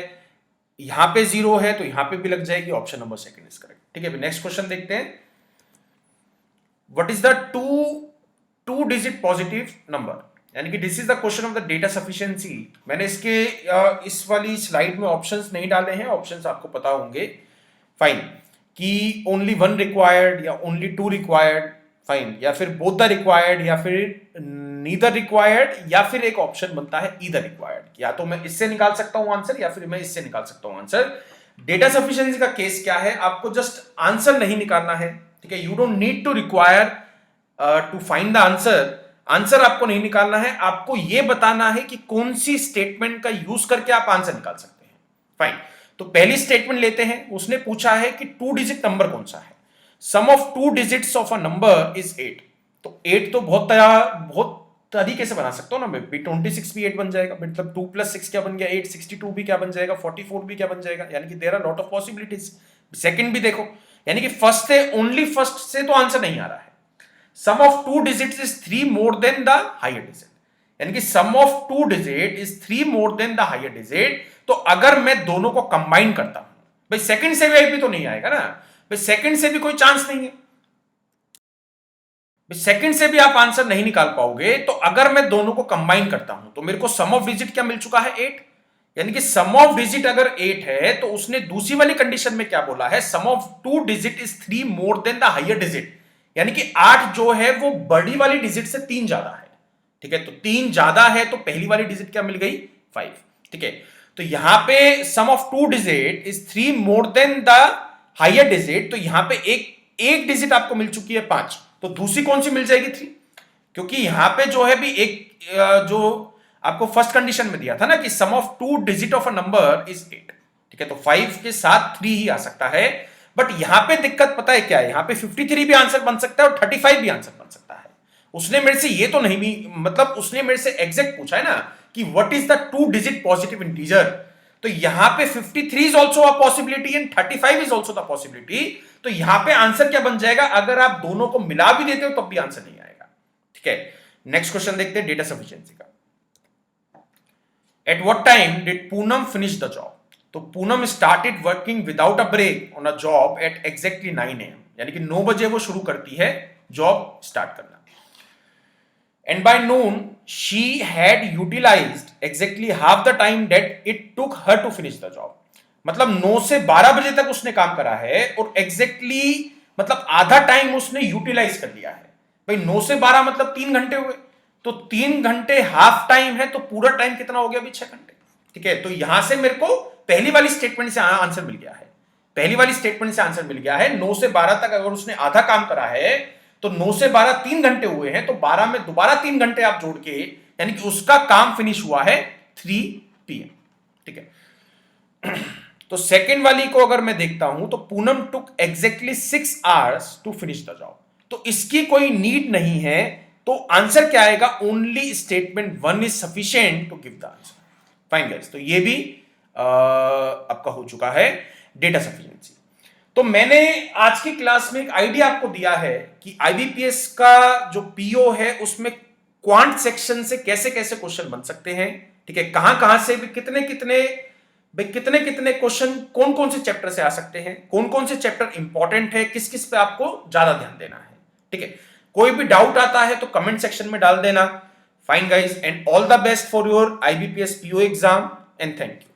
यहां पे 0 है तो यहां पे भी लग जाएगी। Option number second is correct. ठीक है, नेक्स्ट क्वेश्चन देखते हैं। What is the two digit positive number, यानी कि this is the question of the data sufficiency. मैंने इसके इस वाली स्लाइड में ऑप्शंस नहीं डाले हैं, ऑप्शंस आपको पता होंगे। फाइन, कि ओनली वन रिक्वायर्ड या ओनली टू रिक्वायर्ड, फाइन, या फिर बोथ द रिक्वायर्ड, या फिर नीदर रिक्वायर्ड, या फिर एक ऑप्शन बनता है ईदर रिक्वायर्ड। या तो मैं इससे निकाल सकता हूं आंसर या फिर मैं इससे निकाल सकता हूं आंसर। डेटा सफिशिएंसी का केस क्या है? आपको जस्ट आंसर नहीं निकालना है। ठीक है, you don't need to require to find the answer. Answer आपको नहीं निकालना है, आपको यह बताना है कि कौन सी स्टेटमेंट का यूज करके आप आंसर निकाल सकते हैं। फाइन, तो पहली स्टेटमेंट लेते हैं। उसने पूछा है कि 2 डिजिट नंबर कौन सा है। Sum of 2 digits of a number is 8। तो 8 तो बहुत तरीके से बना सकता हूं ना मैं। 26 भी 8 बन जाएगा, मतलब 2 + 6 क्या बन गया 8, 62 भी क्या बन जाएगा, 44 भी क्या बन जाएगा, यानी कि there are lot of possibilities. Second भी देखो, यानी कि फर्स्ट से ओनली फर्स्ट से तो आंसर नहीं आ रहा है। Sum of 2 digits is 3 more than the higher digit, यानी कि sum of 2 digit is 3 more than the higher digit. तो अगर मैं दोनों को कंबाइन करता हूं, भाई सेकंड से भी तो नहीं आएगा ना, भाई सेकंड से भी कोई चांस नहीं है, सेकंड से भी आप आंसर नहीं निकाल पाओगे। तो अगर मैं दोनों को कंबाइन करता हूं तो मेरे को सम ऑफ डिजिट क्या मिल चुका है 8, यानी कि सम ऑफ डिजिट अगर 8 है तो उसने दूसरी वाली कंडीशन में क्या बोला है? Sum of 2 digit is 3 more than the higher digit, यानी कि 8 जो है वो बड़ी वाली डिजिट से 3 ज्यादा है। ठीक है, तो 3 ज्यादा है तो पहली वाली डिजिट क्या मिल गई 5। ठीक है, तो यहां पे sum of 2 digit is 3 more than the higher digit, तो यहां पे एक डिजिट आपको मिल चुकी है 5, तो दूसरी कौन सी मिल जाएगी 3, क्योंकि यहां पे जो है भी एक जो आपको फर्स्ट कंडीशन में दिया था ना कि sum of 2 digit of a number is 8। ठीक है, तो 5 के साथ 3 ही आ सकता है। बट यहां पे दिक्कत पता है क्या है? यहां पे 53 भी आंसर बन सकता है और 35 भी आंसर बन सकता है। उसने मेरे से ये तो नहीं भी, मतलब उसने मेरे से एग्जैक्ट पूछा है ना कि what is the 2 digit positive integer, तो यहां पे 53 is also a possibility and 35 is also the possibility. तो यहां पे आंसर क्या बन जाएगा? अगर आप दोनों को मिला भी देते हो तब भी आंसर नहीं आएगा। ठीक है, नेक्स्ट क्वेश्चन देखते हैं डेटा सफिशिएंसी का। At what time did Poonam finish the job? तो Poonam started working without a break on a job at exactly 9 AM, यानी कि 9 बजे वो शुरू करती है जॉब स्टार्ट करना। And by noon she had utilized exactly half the time that it took her to finish the job. मतलब 9 से 12 बजे तक उसने काम करा है और एग्जैक्टली मतलब आधा टाइम उसने यूटिलाइज कर लिया है। भाई 9 से 12 मतलब 3 घंटे हुए, तो 3 घंटे हाफ टाइम है, तो पूरा टाइम कितना हो गया? भी 6 घंटे। ठीक है, तो यहां से मेरे को पहली वाली स्टेटमेंट से आंसर मिल गया है। पहली वाली स्टेटमेंट से आंसर मिल गया है। 9 से 12 तक अगर उसने आधा काम करा है तो 9 से 12 3 घंटे हुए हैं, तो 12 में दोबारा 3 घंटे आप जोड़ के, यानी कि उसका काम फिनिश हुआ है 3 PM। ठीक है, तो सेकेंड वाली को अगर मैं देखता हूं तो Poonam took exactly 6 hours to finish the job, तो इसकी कोई नीड नहीं है। तो आंसर क्या आएगा? Only statement 1 is sufficient to give the answer. Fine guys, तो ये भी आपका हो चुका है डेटा सफिशिएंसी। तो मैंने आज की क्लास में एक आइडिया आपको दिया है कि आईबीपीएस का जो पीओ है उसमें क्वांट सेक्शन से कैसे कैसे क्वेश्चन बन सकते हैं, ठीक है, कहां कहां से भी कितने कितने क्वेश्चन कौन कौन से चैप्टर से आ सकते हैं, कौन कौन से चैप्टर इंपॉर्टेंट है, किस किस पे आपको ज्यादा ध्यान देना है, ठीक है। कोई भी डाउट आता है तो कमेंट सेक्शन में डाल देना। Fine guys, and all the best for your IBPS PO exam, and thank you.